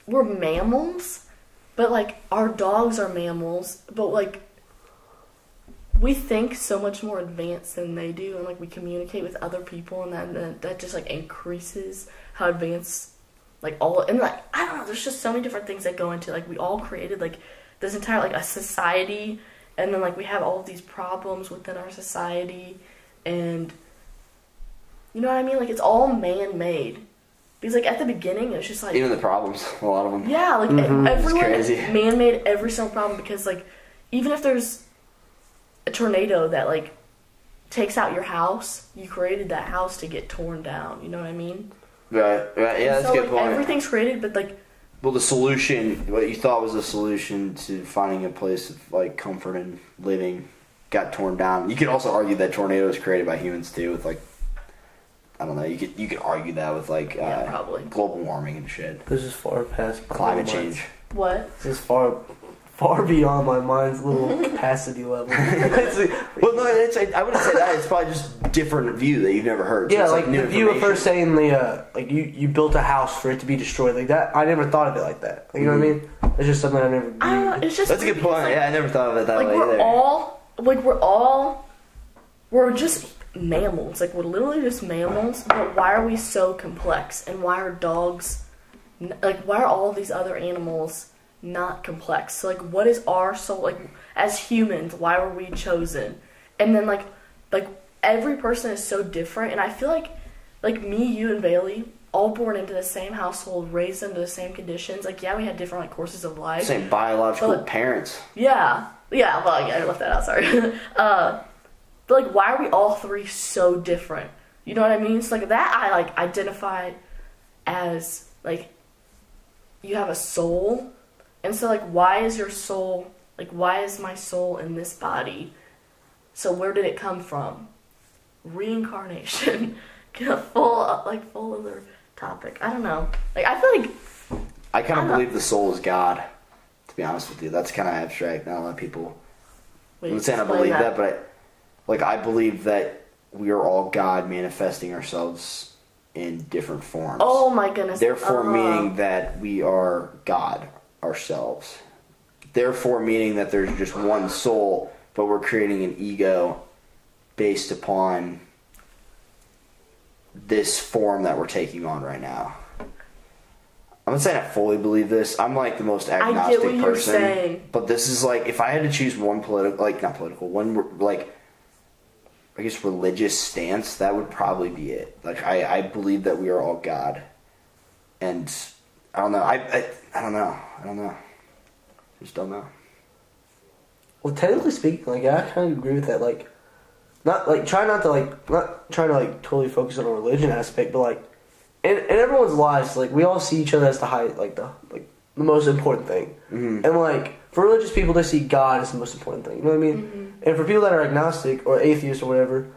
we're mammals, but like our dogs are mammals, but like we think so much more advanced than they do, and like we communicate with other people, and that just like increases how advanced like all, and like I don't know, there's just so many different things that go into like we all created like this entire like a society, and then like we have all of these problems within our society, and you know what I mean, like it's all man-made, Because, like, at the beginning, it's just, like... Even the problems, a lot of them. Yeah, like, everyone crazy. man-made every single problem because, like, even if there's a tornado that, like, takes out your house, you created that house to get torn down. You know what I mean? Right. Yeah, that's a good point. Everything's created, but, like... Well, the solution, what you thought was the solution to finding a place of, like, comfort and living got torn down. You could also argue that tornadoes created by humans, too, with, like... I don't know. You could argue that with like probably global warming and shit. This is far past climate change. What? This is far beyond my mind's little capacity level. Well, no, I wouldn't say that. It's probably just a different view that you've never heard. So yeah, like the view of first saying like you built a house for it to be destroyed like that. I never thought of it like that. Like, you know what I mean? It's just something I never. I don't know. It's just that's a good point. Like, yeah, I never thought of it that way either. We're just mammals. Like, we're literally just mammals, but why are we so complex? And why are dogs, like, why are all these other animals not complex? So, like, what is our soul, like, as humans, why were we chosen? And then, like, every person is so different, and I feel like me, you, and Bailey, all born into the same household, raised under the same conditions. Like, yeah, we had different, like, courses of life. Same biological parents. Yeah, well, yeah, I left that out, sorry. But, like, why are we all three so different? You know what I mean? So, like, that I, like, identify as, like, you have a soul. And so, like, why is your soul, like, why is my soul in this body? So where did it come from? Reincarnation. Get a full other topic. I don't know. Like, I feel like... I kind of believe the soul is God, to be honest with you. That's kind of abstract. Not a lot of people... I'm not saying I believe that, but... I believe that we are all God manifesting ourselves in different forms. Oh my goodness. Therefore meaning that we are God ourselves. Therefore meaning that there's just one soul, but we're creating an ego based upon this form that we're taking on right now. I'm not saying I fully believe this. I'm like the most agnostic I get what person. You're saying. But this is like, if I had to choose one I guess religious stance, that would probably be it. Like, I believe that we are all God. And I don't know. I don't know. I just don't know. Well, technically speaking, like, I kind of agree with that. Like, not trying to totally focus on a religion aspect, but like in everyone's lives, like, we all see each other as the most important thing. Mm-hmm. And like, for religious people, they see God as the most important thing. You know what I mean? Mm-hmm. And for people that are agnostic or atheist or whatever,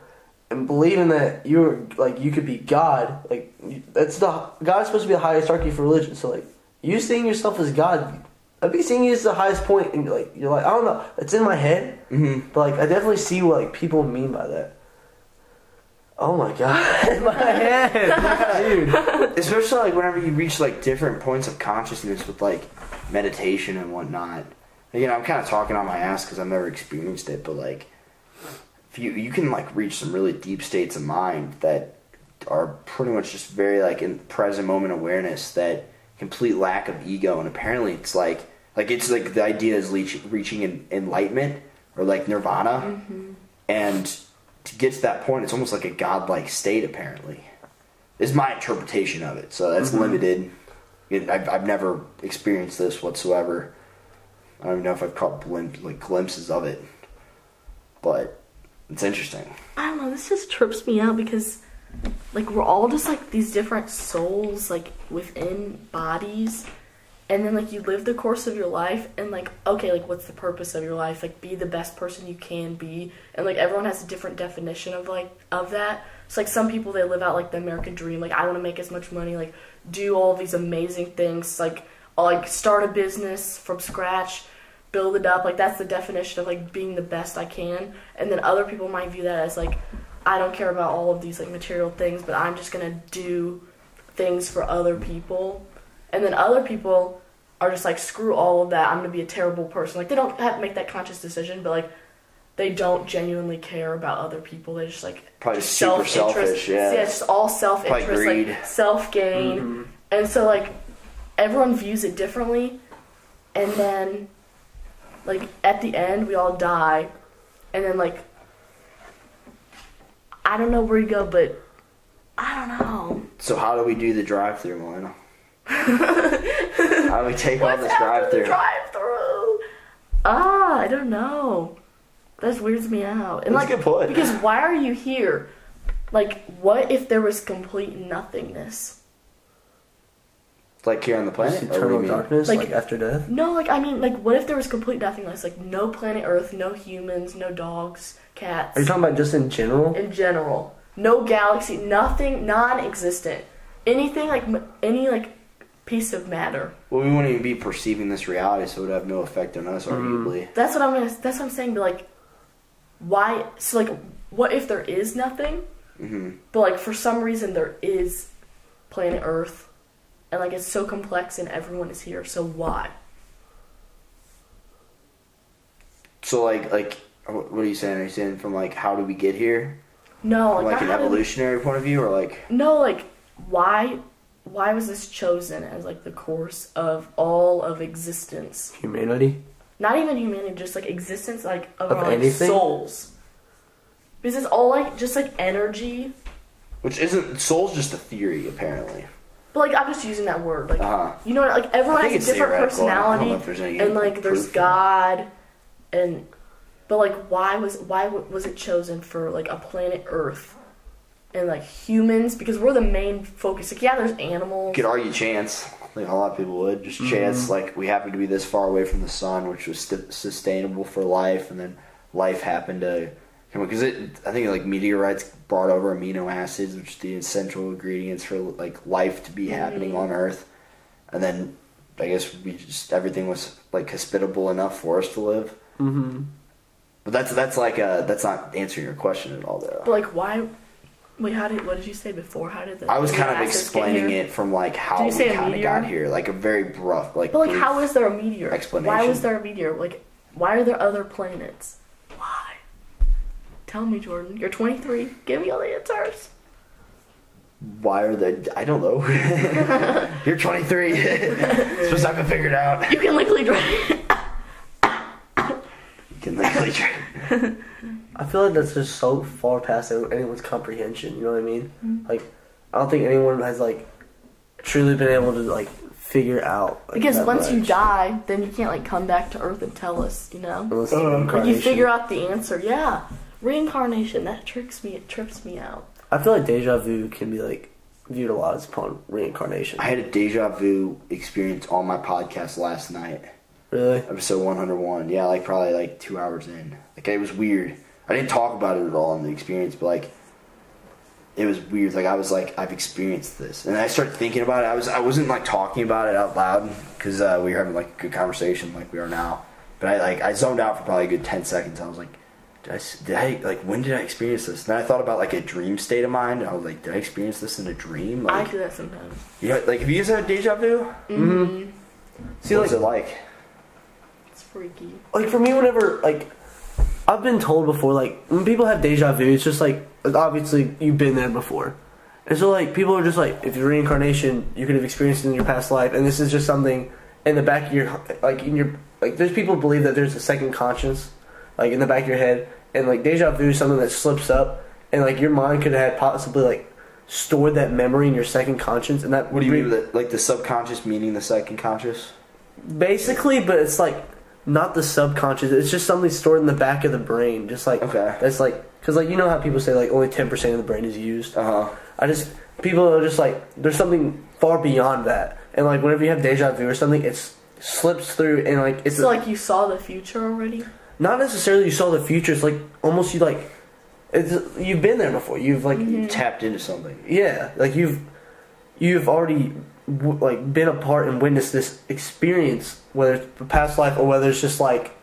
and believing that you could be God, like, God is supposed to be the highest hierarchy for religion. So like, you seeing yourself as God, I'd be seeing you as the highest point, and like, you're like, I don't know, it's in my head, but like, I definitely see what like people mean by that. Oh my god, my head, dude. Especially like whenever you reach like different points of consciousness with like meditation and whatnot. You know, I'm kind of talking on my ass because I've never experienced it, but like, if you can like reach some really deep states of mind that are pretty much just very like in present moment awareness, that complete lack of ego, and apparently it's like the idea is reaching enlightenment or like nirvana, and to get to that point, it's almost like a godlike state. Apparently, is my interpretation of it. So that's limited. I've never experienced this whatsoever. I don't even know if I've caught glimpses of it, but it's interesting. I don't know, this just trips me out because, like, we're all just, like, these different souls, like, within bodies, and then, like, you live the course of your life, and, like, okay, like, what's the purpose of your life? Like, be the best person you can be, and, like, everyone has a different definition of that. So, like, some people, they live out, like, the American dream, like, I want to make as much money, like, do all these amazing things, like, I'll, like, start a business from scratch, build it up, like, that's the definition of, like, being the best I can. And then other people might view that as, like, I don't care about all of these, like, material things, but I'm just gonna do things for other people. And then other people are just like, screw all of that, I'm gonna be a terrible person. Like, they don't have to make that conscious decision, but, like, they don't genuinely care about other people. They just, like, probably just super selfish, yeah. Yeah, it's just all self-interest, like, self-gain. And so, like, everyone views it differently, and then, like, at the end, we all die, and then, like, I don't know where you go, but I don't know. So how do we do the drive-through, Melina? How do we take on this drive-through? Drive-through. I don't know. That weirds me out. And That's a good point. Because why are you here? Like, what if there was complete nothingness? Like here on the planet? Eternal darkness, like after death? No, like, I mean, like, what if there was complete nothingness? Like, no planet Earth, no humans, no dogs, cats. Are you talking about just in general? In general. No galaxy, nothing, non-existent. Anything, like, any, like, piece of matter. Well, we wouldn't even be perceiving this reality, so it would have no effect on us, arguably. That's what I'm saying, but, like, why, so, like, what if there is nothing? But, like, for some reason there is planet Earth, and, like, it's so complex and everyone is here, so why? So, like, what are you saying? Are you saying from, like, how do we get here? No, From, like, an evolutionary point of view, or, like... No, like, why was this chosen as, like, the course of all of existence? Humanity? Not even humanity, just, like, existence, like, of our, like, anything? souls. Because it's all, like, just, like, energy. Which isn't... Soul's just a theory, apparently. But, like, I'm just using that word. Like, you know, like, I everyone think has a it's different theoretical. I don't personality. know if there's any And, like, there's proof. God. And... But, like, why was it chosen for, like, a planet Earth? And, like, humans? Because we're the main focus. Like, yeah, there's animals. You could argue chance. Like a lot of people would. Just chance, like, we happen to be this far away from the sun, which was sustainable for life, and then life happened to come on. Because I think, like, meteorites brought over amino acids, which are the essential ingredients for, like, life to be happening on Earth. And then, I guess, everything was, like, hospitable enough for us to live. But that's like that's not answering your question at all, though. But, like, why... Wait, what did you say before? How did the... I was kind of acids explaining get here? it from, like, how we kind of got here. Like, a very rough, like... But, like, how is there a meteor? Explanation. Why was there a meteor? Like, why are there other planets? Why? Tell me, Jordan. You're 23. Give me all the answers. Why are they... I don't know. You're 23. Supposed to have it figured out. You can literally drive. You can literally drive. I feel like that's just so far past anyone's comprehension, you know what I mean? Like, I don't think anyone has, like, truly been able to, like, figure out. Like, Because that once you much. die, then you can't, like, come back to Earth and tell us, you know? Unless it's Like, you reincarnation. figure out the answer. Yeah. Reincarnation. That trips me out. I feel like deja vu can be, like, viewed a lot as upon reincarnation. I had a deja vu experience on my podcast last night. Really? Episode 101. Yeah, like, probably, like, 2 hours in. Like, it was weird. I didn't talk about it at all in the experience, but, like, it was weird. Like, I was like, I've experienced this. And I started thinking about it. I wasn't, like, talking about it out loud because we were having, like, a good conversation like we are now. But I zoned out for probably a good 10 seconds. I was like, when did I experience this? And then I thought about, like, a dream state of mind. And I was like, did I experience this in a dream? Like, I do that sometimes. You know, like, have you guys had deja vu? Mm-hmm. See, What's like, it like? It's freaky. like, for me, whenever, like, I've been told before, like, when people have deja vu, it's just like, obviously, you've been there before. And so, like, people are just like, if you're reincarnation, you could have experienced it in your past life, and this is just something in the back of your, like, there's people who believe that there's a second conscience, like, in the back of your head, and, like, deja vu is something that slips up, and, like, your mind could have possibly, like, stored that memory in your second conscience, and that... What do you mean with that? Like, the subconscious meaning the second conscious? Basically, but it's, like, not the subconscious. It's just something stored in the back of the brain. Just like that's like because like you know how people say like only 10% of the brain is used. People are just like there's something far beyond that. And like whenever you have deja vu or something, it slips through and like it's so like you saw the future already. Not necessarily you saw the future. It's like almost you've been there before. You've like you tapped into something. Yeah, like you've already like been a part and witnessed this experience, whether it's a past life or whether it's just like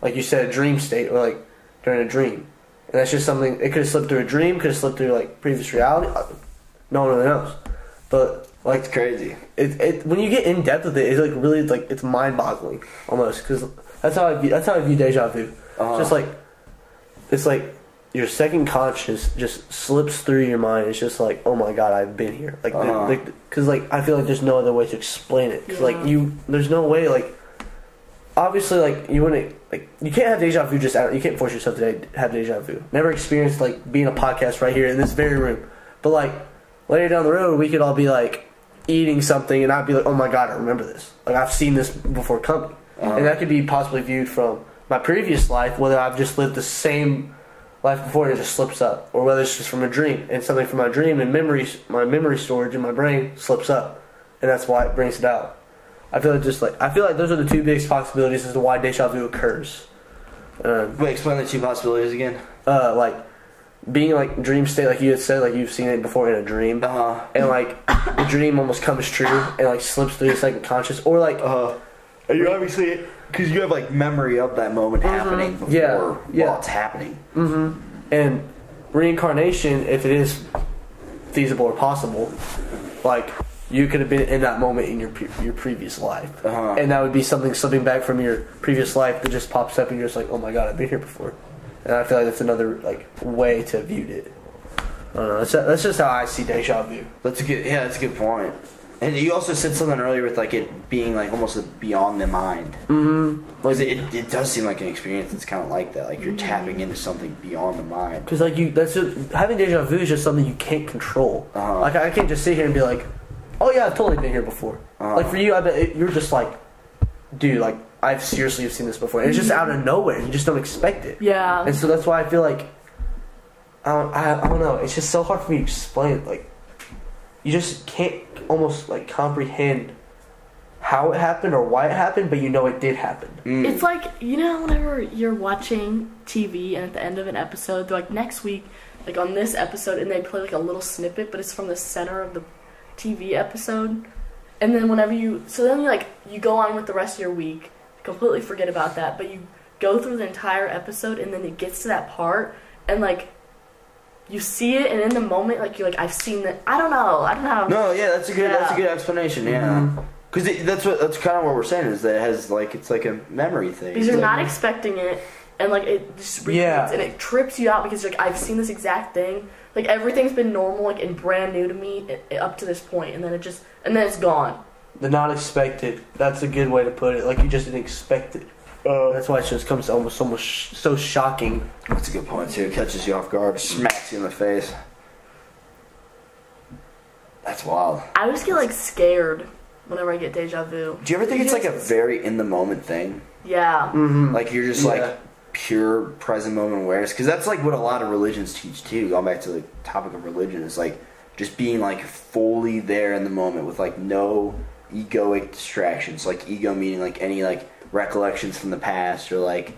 you said, a dream state or like during a dream. And that's just something. It could have slipped through a dream, could have slipped through like previous reality. No one really knows. But like it's crazy. It when you get in depth with it, it's like really like it's mind boggling almost because that's how I view deja vu. Just like it's like your second conscious just slips through your mind. It's just like, oh my god, I've been here. Like, because like I feel like there's no other way to explain it. Because like there's no way like, obviously like you wouldn't like you can't have deja vu just out. You can't force yourself to have deja vu. Never experienced like being a podcast right here in this very room. But like later down the road, we could all be like eating something, and I'd be like, oh my god, I remember this. Like I've seen this before coming, and that could be possibly viewed from my previous life, whether I've just lived the same life before and it just slips up, or whether it's just from a dream and something from my dream and my memory storage in my brain slips up, and that's why it brings it out. I feel like those are the two biggest possibilities as to why deja vu occurs. Wait, explain the two possibilities again. Like being like dream state, like you had said, like you've seen it before in a dream, and like the dream almost comes true and like slips through your second conscious, or like and you obviously, because you have like memory of that moment happening before while it's happening. And reincarnation, if it is feasible or possible, like you could have been in that moment in your previous life, and that would be something slipping back from your previous life that just pops up, and you're just like, oh my god, I've been here before. And I feel like that's another like way to view it. I don't know. That's just how I see deja vu. That's a good point. And you also said something earlier with like it being like almost beyond the mind. Because it does seem like an experience that's kind of like that. Like you're tapping into something beyond the mind. Because like having deja vu is just something you can't control. Like I can't just sit here and be like, oh yeah, I've totally been here before. Like for you, I bet you're just like, dude, like I've seriously seen this before. And it's just out of nowhere. You just don't expect it. Yeah. And so that's why I feel like I don't know. It's just so hard for me to explain. Like you just can't almost like comprehend how it happened or why it happened, but you know it did happen. It's like, you know, whenever you're watching TV and at the end of an episode, they're like, next week, like on this episode, and they play like a little snippet, but it's from the center of the TV episode. And then you go on with the rest of your week, completely forget about that, but you go through the entire episode, and then it gets to that part, and like you see it, and in the moment, like you're like, I've seen that. I don't know. No, yeah, that's a good explanation. Yeah, because that's kind of what we're saying, is that it has like, it's like a memory thing. Because you're not expecting it, and like it just repeats, and it trips you out because you're like, I've seen this exact thing. Like everything's been normal, like and brand new to me up to this point, and then it's gone. The not expected. That's a good way to put it. Like you just didn't expect it. That's why it just comes almost so shocking. That's a good point too. It catches you off guard, smacks you in the face. That's wild. I always get like scared whenever I get deja vu. Do you ever think it's like a very in the moment thing? Yeah. Like you're just like pure present moment awareness, because that's like what a lot of religions teach too. Going back to the topic of religion, is like just being like fully there in the moment with like no egoic distractions. Like ego meaning like any like recollections from the past, or like,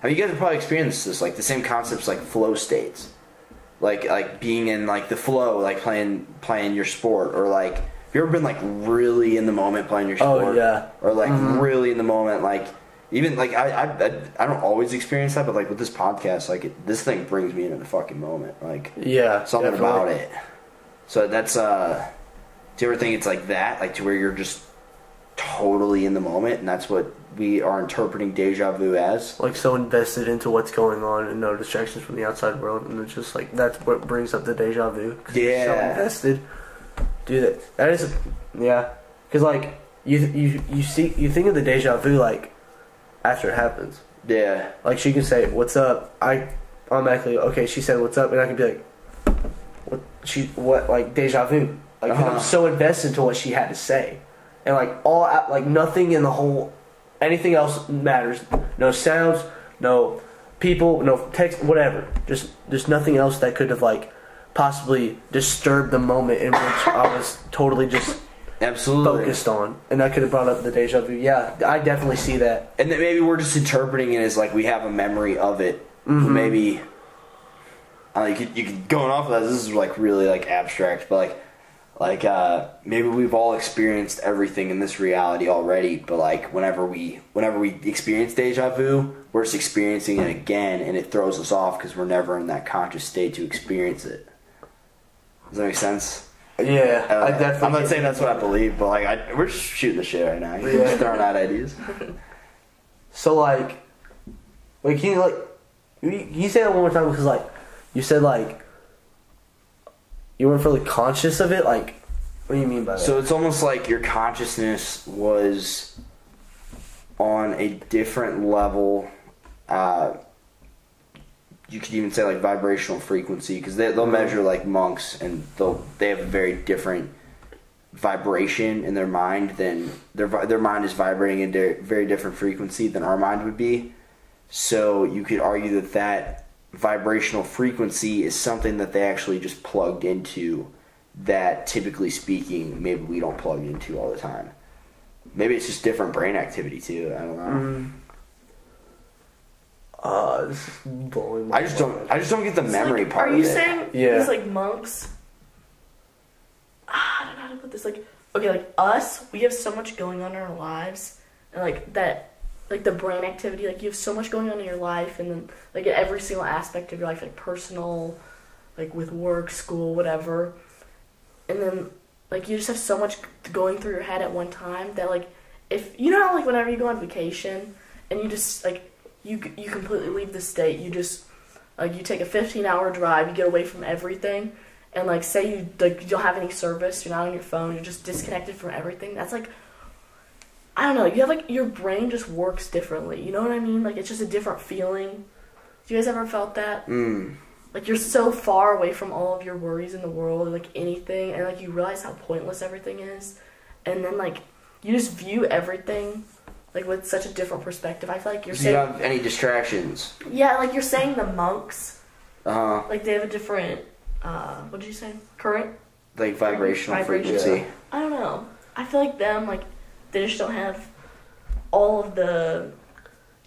I mean, you guys have probably experienced this, like the same concepts like flow states, like being in like the flow, like playing your sport, or like have you ever been like really in the moment playing your sport? Or like really in the moment, like even like I don't always experience that, but like with this podcast, like this thing brings me into the fucking moment, like something definitely about it. So that's do you ever think it's like that, like to where you're just totally in the moment, and that's what we are interpreting deja vu as? Like so invested into what's going on and no distractions from the outside world, and it's just like that's what brings up the deja vu. Yeah. So invested. Dude, that is, because like you think of the deja vu like after it happens. Yeah. Like she can say, "What's up?" I automatically, okay, she said, "What's up?" and I can be like, what like deja vu. Like 'cause I'm so invested into what she had to say, and like nothing in the whole, anything else matters. No sounds, no people, no text, whatever. Just nothing else that could have like possibly disturbed the moment in which I was totally just focused on, and that could have brought up the deja vu. Yeah, I definitely see that. And then maybe we're just interpreting it as like we have a memory of it. Maybe you could going off of that. This is like really like abstract, but like maybe we've all experienced everything in this reality already, but like whenever we experience deja vu, we're just experiencing it again, and it throws us off because we're never in that conscious state to experience it. Does that make sense? Yeah, I definitely. I'm not saying that's what I believe, but like we're just shooting the shit right now. You're just throwing out ideas. So like can you say that one more time, because like you said like you weren't really conscious of it? Like, what do you mean by that? So it's almost like your consciousness was on a different level you could even say like vibrational frequency, because they'll measure like monks, and they have a very different vibration in their mind than their mind is vibrating at a very different frequency than our mind would be. So you could argue that vibrational frequency is something that they actually just plugged into, that typically speaking maybe we don't plug into all the time. Maybe it's just different brain activity too. I don't know. This is blowing my I just don't get the memory like, part are of you it. saying these like monks? I don't know how to put this. Like, okay, like us, we have so much going on in our lives, and like that, like the brain activity, like you have so much going on in your life, and then like in every single aspect of your life, like personal, like with work, school, whatever, and then like you just have so much going through your head at one time that like if you know how like whenever you go on vacation and you just like you completely leave the state, you just like you take a 15-hour drive, you get away from everything. And like, say you don't have any service, you're not on your phone, you're just disconnected from everything. That's like, I don't know. You have like your brain just works differently. You know what I mean? Like it's just a different feeling. Do you guys ever felt that? Like you're so far away from all of your worries in the world, like anything, and like you realize how pointless everything is, and then like you just view everything like with such a different perspective. I feel like you're saying. You don't have any distractions. Yeah, like you're saying the monks. Like they have a different. What did you say? Current? Like vibrational frequency. Yeah. I don't know. I feel like them, like, they just don't have all of the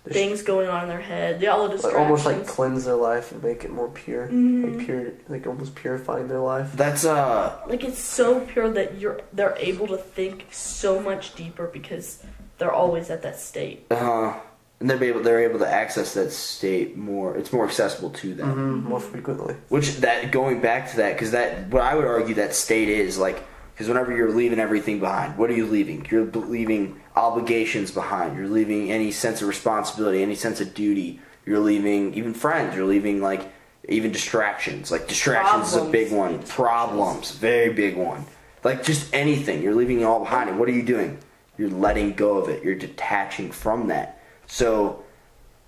things going on in their head. All the distractions. Like almost like cleanse their life and make it more pure. Like pure, like almost purifying their life. That's like it's so pure that they're able to think so much deeper because they're always at that state. And they're able to access that state more. It's more accessible to them more frequently. Which that going back to that, because that what I would argue that state is like, because whenever you're leaving everything behind, what are you leaving? You're leaving obligations behind. You're leaving any sense of responsibility, any sense of duty. You're leaving even friends. You're leaving like even distractions. Like distractions is a big one. Problems, very big one. Like just anything. You're leaving it all behind. And what are you doing? You're letting go of it. You're detaching from that. So,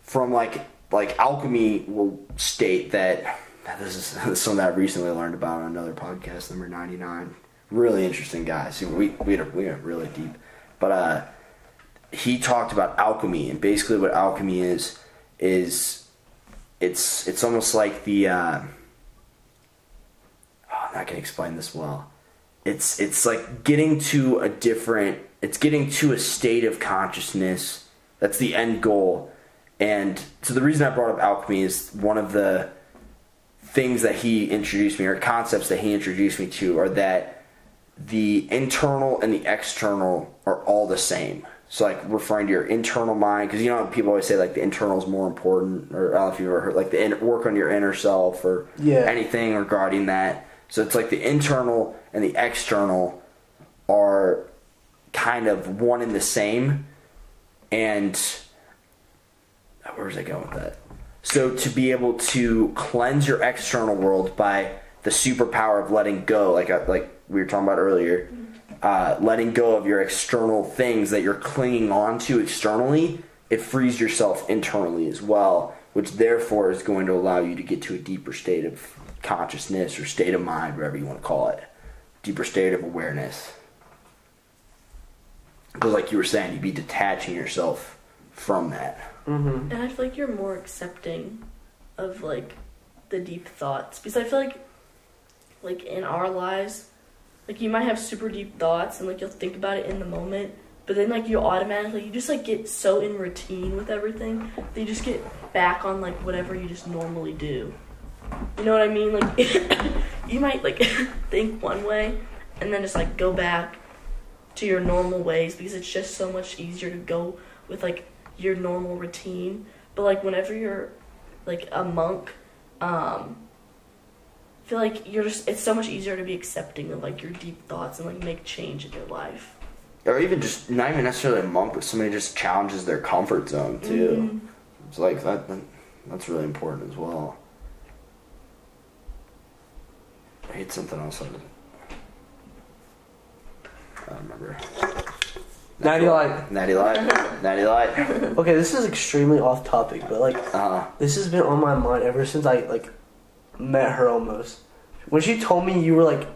from like alchemy will state that this is something that I recently learned about on another podcast, number 99. Really interesting guy. See, we went really deep, but he talked about alchemy, and basically what alchemy is it's almost like the I'm not gonna explain this well. It's like getting to a state of consciousness. That's the end goal. And so the reason I brought up alchemy is one of the things that he introduced me, or concepts that he introduced me to, are that the internal and the external are all the same. So like referring to your internal mind, because you know people always say like the internal is more important, or I don't know if you've ever heard like the work on your inner self or anything regarding that. So it's like the internal and the external are kind of one and the same. And where was I going with that? So to be able to cleanse your external world by the superpower of letting go, like we were talking about earlier, letting go of your external things that you're clinging on to externally, it frees yourself internally as well, which therefore is going to allow you to get to a deeper state of consciousness or state of mind, whatever you want to call it, deeper state of awareness. Because like you were saying, you'd be detaching yourself from that. And I feel like you're more accepting of like the deep thoughts, because I feel like in our lives, like you might have super deep thoughts and like you'll think about it in the moment, but then like you automatically, you just like get so in routine with everything that you just get back on like whatever you just normally do. You know what I mean? Like you might like think one way and then just like go back to your normal ways, because it's just so much easier to go with like your normal routine. But like whenever you're like a monk, I feel like it's so much easier to be accepting of like your deep thoughts and like make change in your life. Or even just not even necessarily a monk, but somebody just challenges their comfort zone too. It's like that's really important as well. I hate something else. I don't remember. Natty Light. Natty Light. Natty Light. Okay, this is extremely off topic, but like, this has been on my mind ever since I like met her almost. When she told me you were like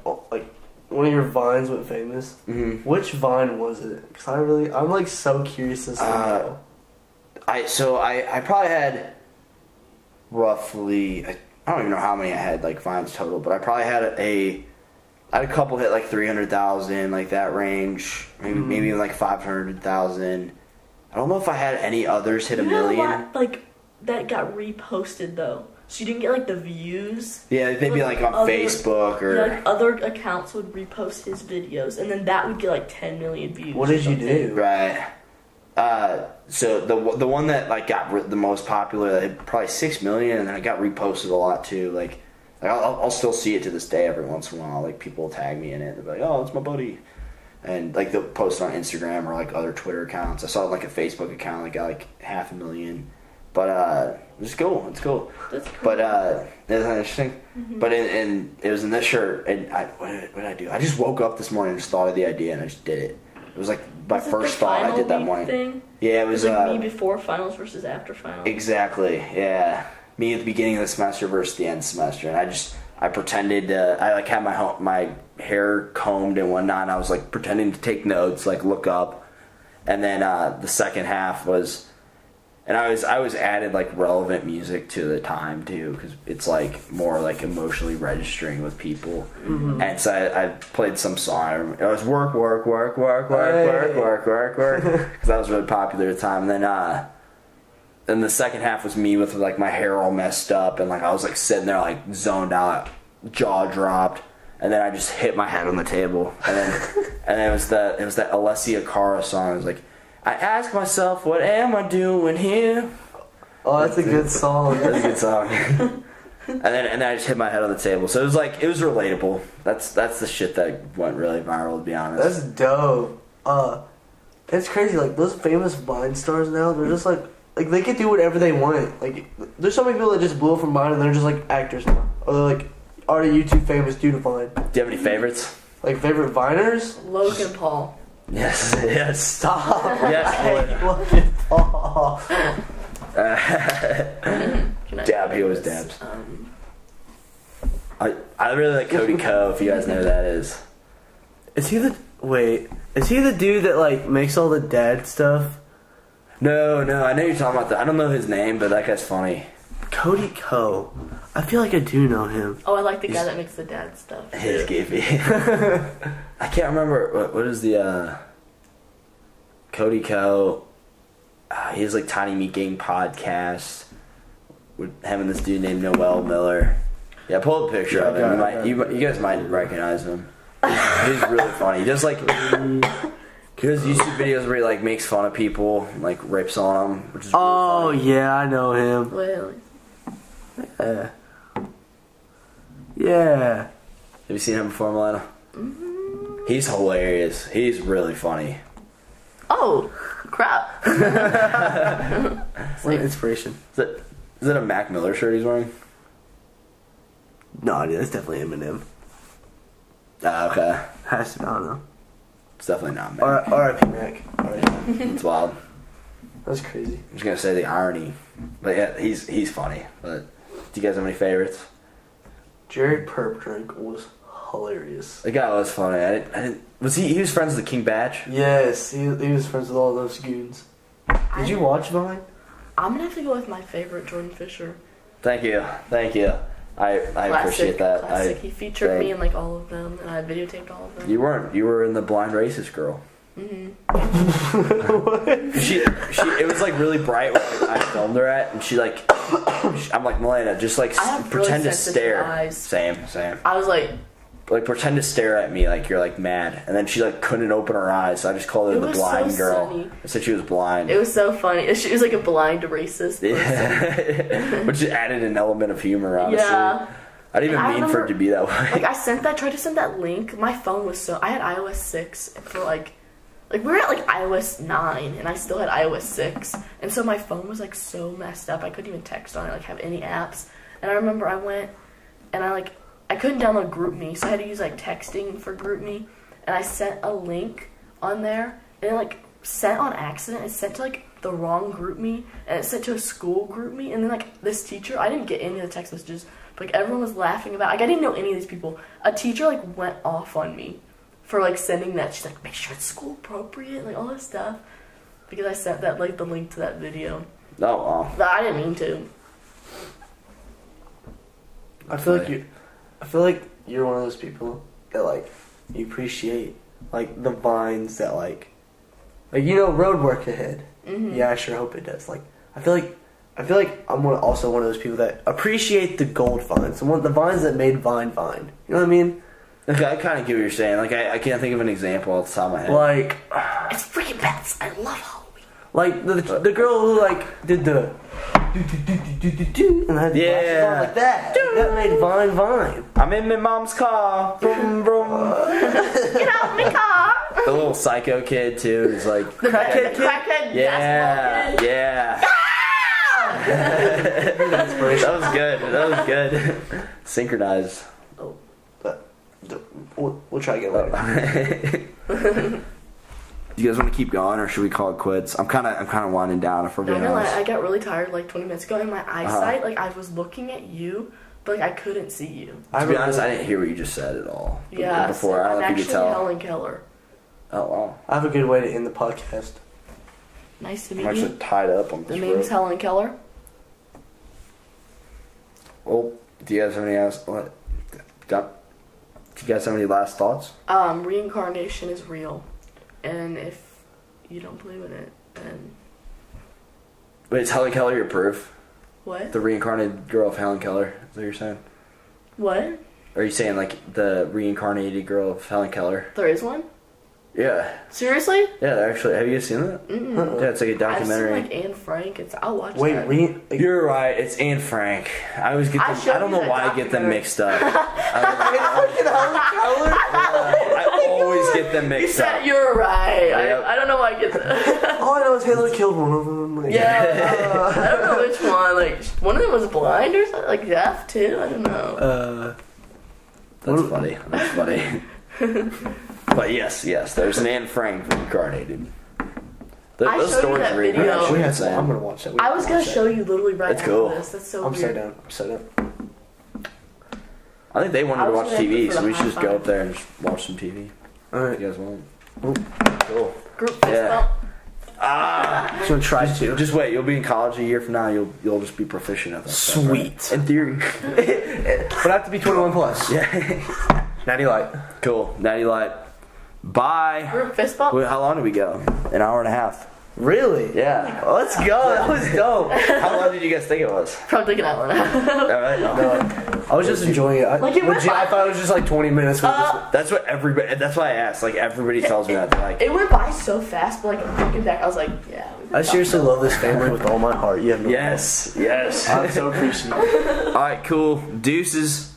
one of your vines went famous, which vine was it? Because I'm like so curious as to know. I probably had roughly, I don't even know how many I had like vines total, but I probably had I had a couple hit like 300,000, like that range, maybe even like 500,000. I don't know if I had any others hit a million. Lot, like that got reposted though. So you didn't get like the views. Yeah, they'd be like on Facebook or... Yeah, like other accounts would repost his videos, and then that would get like 10 million views. What did you do? Right. So the one that like got the most popular, like, probably 6 million, and then it got reposted a lot too. Like I'll still see it to this day every once in a while. Like people will tag me in it. They'll be like, "Oh, it's my buddy," and like they'll post it on Instagram or like other Twitter accounts. I saw like a Facebook account that got like 500,000. But it's cool. It's cool. That's cool. But isn't that interesting? But it was in this shirt, and what did I do? I just woke up this morning and just thought of the idea, and I just did it. It was like my first thought I did that morning. Thing? Yeah, it was like me before finals versus after finals. Exactly. Yeah, me at the beginning of the semester versus the end of the semester, and I pretended I like had my hair combed and whatnot. And I was like pretending to take notes, like look up, and then the second half was. And I was added like relevant music to the time too, because it's like more like emotionally registering with people. And so I played some song. It was work, because that was really popular at the time. And then the second half was me with like my hair all messed up, and like I was like sitting there like zoned out, jaw dropped, and then I just hit my head on the table, and then it was that Alessia Cara song. It was like, I ask myself, what am I doing here? Oh, that's a good song. That's a good song. and then I just hit my head on the table. So it was relatable. That's the shit that went really viral, to be honest. That's dope. It's crazy. Like those famous Vine stars now, they're just like they can do whatever they want. Like there's so many people that just blew up from Vine and they're just like actors now, or they're like already YouTube famous due to Vine. Do you have any favorites? Like favorite Viners? Logan Paul. Yes. Stop. Yes, Logan Paul. Dab, he always dabs. I really like Cody Ko, if you guys know who that is. Is he the dude that like makes all the dad stuff? No, I know you're talking about that. I don't know his name, but that guy's funny. Cody Ko. I feel like I do know him. Oh, I like the guy that makes the dad stuff. He's goofy. I can't remember what is the Cody Ko. He has like Tiny Meat Gang podcast with him and this dude named Noel Miller. Yeah, pull up a picture of him. You guys might recognize him. He's really funny. He does like his YouTube videos where he like makes fun of people, like rips on them, which is really funny. Yeah, I know him. Really? Yeah. Have you seen him before, Milena? He's hilarious. He's really funny. Oh, crap. What an inspiration. Is that a Mac Miller shirt he's wearing? No, dude, that's definitely Eminem. Okay. Has to be, I don't know. It's definitely not Mac. R.I.P. Mac. It's wild. That's crazy. I'm just gonna say the irony. But yeah, he's funny. But do you guys have any favorites? Jared Perpdrink was hilarious. The guy was funny. I didn't was he was friends with the King Batch? Yes, he was friends with all those goons. Did you watch Vine? I'm gonna have to go with my favorite, Jordan Fischer. Thank you. I appreciate that. Classic. He featured me in like all of them, and I videotaped all of them. You were in the Blind Racist Girl. It was like really bright when I filmed her at, and I'm like, Milena, just like pretend to stare. Eyes. Same. I was like pretend to stare at me like you're like mad, and then she like couldn't open her eyes, so I just called her the blind girl. Sunny. I said she was blind. It was so funny. She was like a blind racist person. Yeah. Which added an element of humor, honestly. Yeah. I didn't even mean for it to be that way. Like tried to send that link. My phone was I had iOS 6 for like we were at like iOS 9 and I still had iOS 6, and so my phone was like so messed up I couldn't even text on it, like have any apps. And I remember I went and I couldn't download GroupMe, so I had to use like texting for GroupMe, and I sent a link on there, and it like sent on accident. It's sent to like the wrong group me, and it's sent to a school group me, and then like this teacher, I didn't get any of the text messages, but like everyone was laughing about. Like I didn't know any of these people. A teacher like went off on me for like sending that. She's like, make sure it's school appropriate, like all this stuff, because I sent that like the link to that video. Oh wow. But I didn't mean to. I feel like you're one of those people that like you appreciate like the vines that like you know road work ahead. Mm-hmm. Yeah, I sure hope it does. Like I feel like I'm also one of those people that appreciate the gold vines, the vines that made Vine. You know what I mean? Okay, I kind of get what you're saying. Like I can't think of an example off the top of my head. Like It's freaking bats. I love Halloween. like the girl who like did the and had the glasses on like that. That made Vine. I'm in my mom's car. Vroom, vroom. Get out of my car. The little psycho kid too is like Crackhead kid. yeah, yeah. That was good. Synchronized. But we'll try to get later. Do you guys want to keep going, or should we call it quits? I'm kind of winding down. If we're being honest. I got really tired like 20 minutes ago, and my eyesight, like I was looking at you, but like I couldn't see you. To be honest, I didn't hear what you just said at all. Yeah, before I don't know if you could tell. Helen Keller. Oh wow. I have a good way to end the podcast. Nice to I'm meet actually you. tied up on this. The name's Helen Keller. Well, do you guys have any last thoughts? Reincarnation is real, and if you don't believe in it, then Wait, is Helen Keller your proof? what? The reincarnated girl of Helen Keller? Is that what you're saying? What? Or are you saying like the reincarnated girl of Helen Keller? There is one? Yeah. Seriously? Yeah, actually. Have you guys seen that? Mm-mm. Yeah, it's like a I've documentary. seen like Anne Frank. I'll watch Wait, that. You're right. It's Anne Frank. I always get them. I don't know why I get them mixed up. I always get them You mixed said up. you're right. Yep. I don't know why I get that. All I know is Halo killed one of them. Like, Yeah, I don't know which one. Like one of them was blind or something, like deaf too. I don't know. That's funny. That's funny. But yes, there's an Anne Frank reincarnated. I Those showed you stories that are really video. actually I'm insane. gonna watch that. I was gonna show you literally right That's after cool. this. That's so I'm weird. so down. I think they wanted I to was watch gonna TV, for so the we should just high go five. up there and just watch some TV. Alright. If you guys want. Cool. Group fist Yeah. bump. I'm gonna try to. Just wait. You'll be in college a year from now. You'll just be proficient at that. stuff, right? Sweet. In theory. But I have to be 21 plus. Yeah. Natty Light. Cool. Natty Light. Bye. Group fist bump. Wait, how long did we go? An hour and a half. Really? Yeah. Oh, let's go. That was dope. How long did you guys think it was? Probably taking that one. All right. No, I was just enjoying it. Like, it went Legit, I by- thought it was just like 20 minutes. That's what everybody. That's why I asked. Like everybody tells me that. They're like, It went by so fast, but like looking back, I was like, yeah. I seriously love this family with all my heart. You have no yes. I'm so appreciative. All right. Cool. Deuces.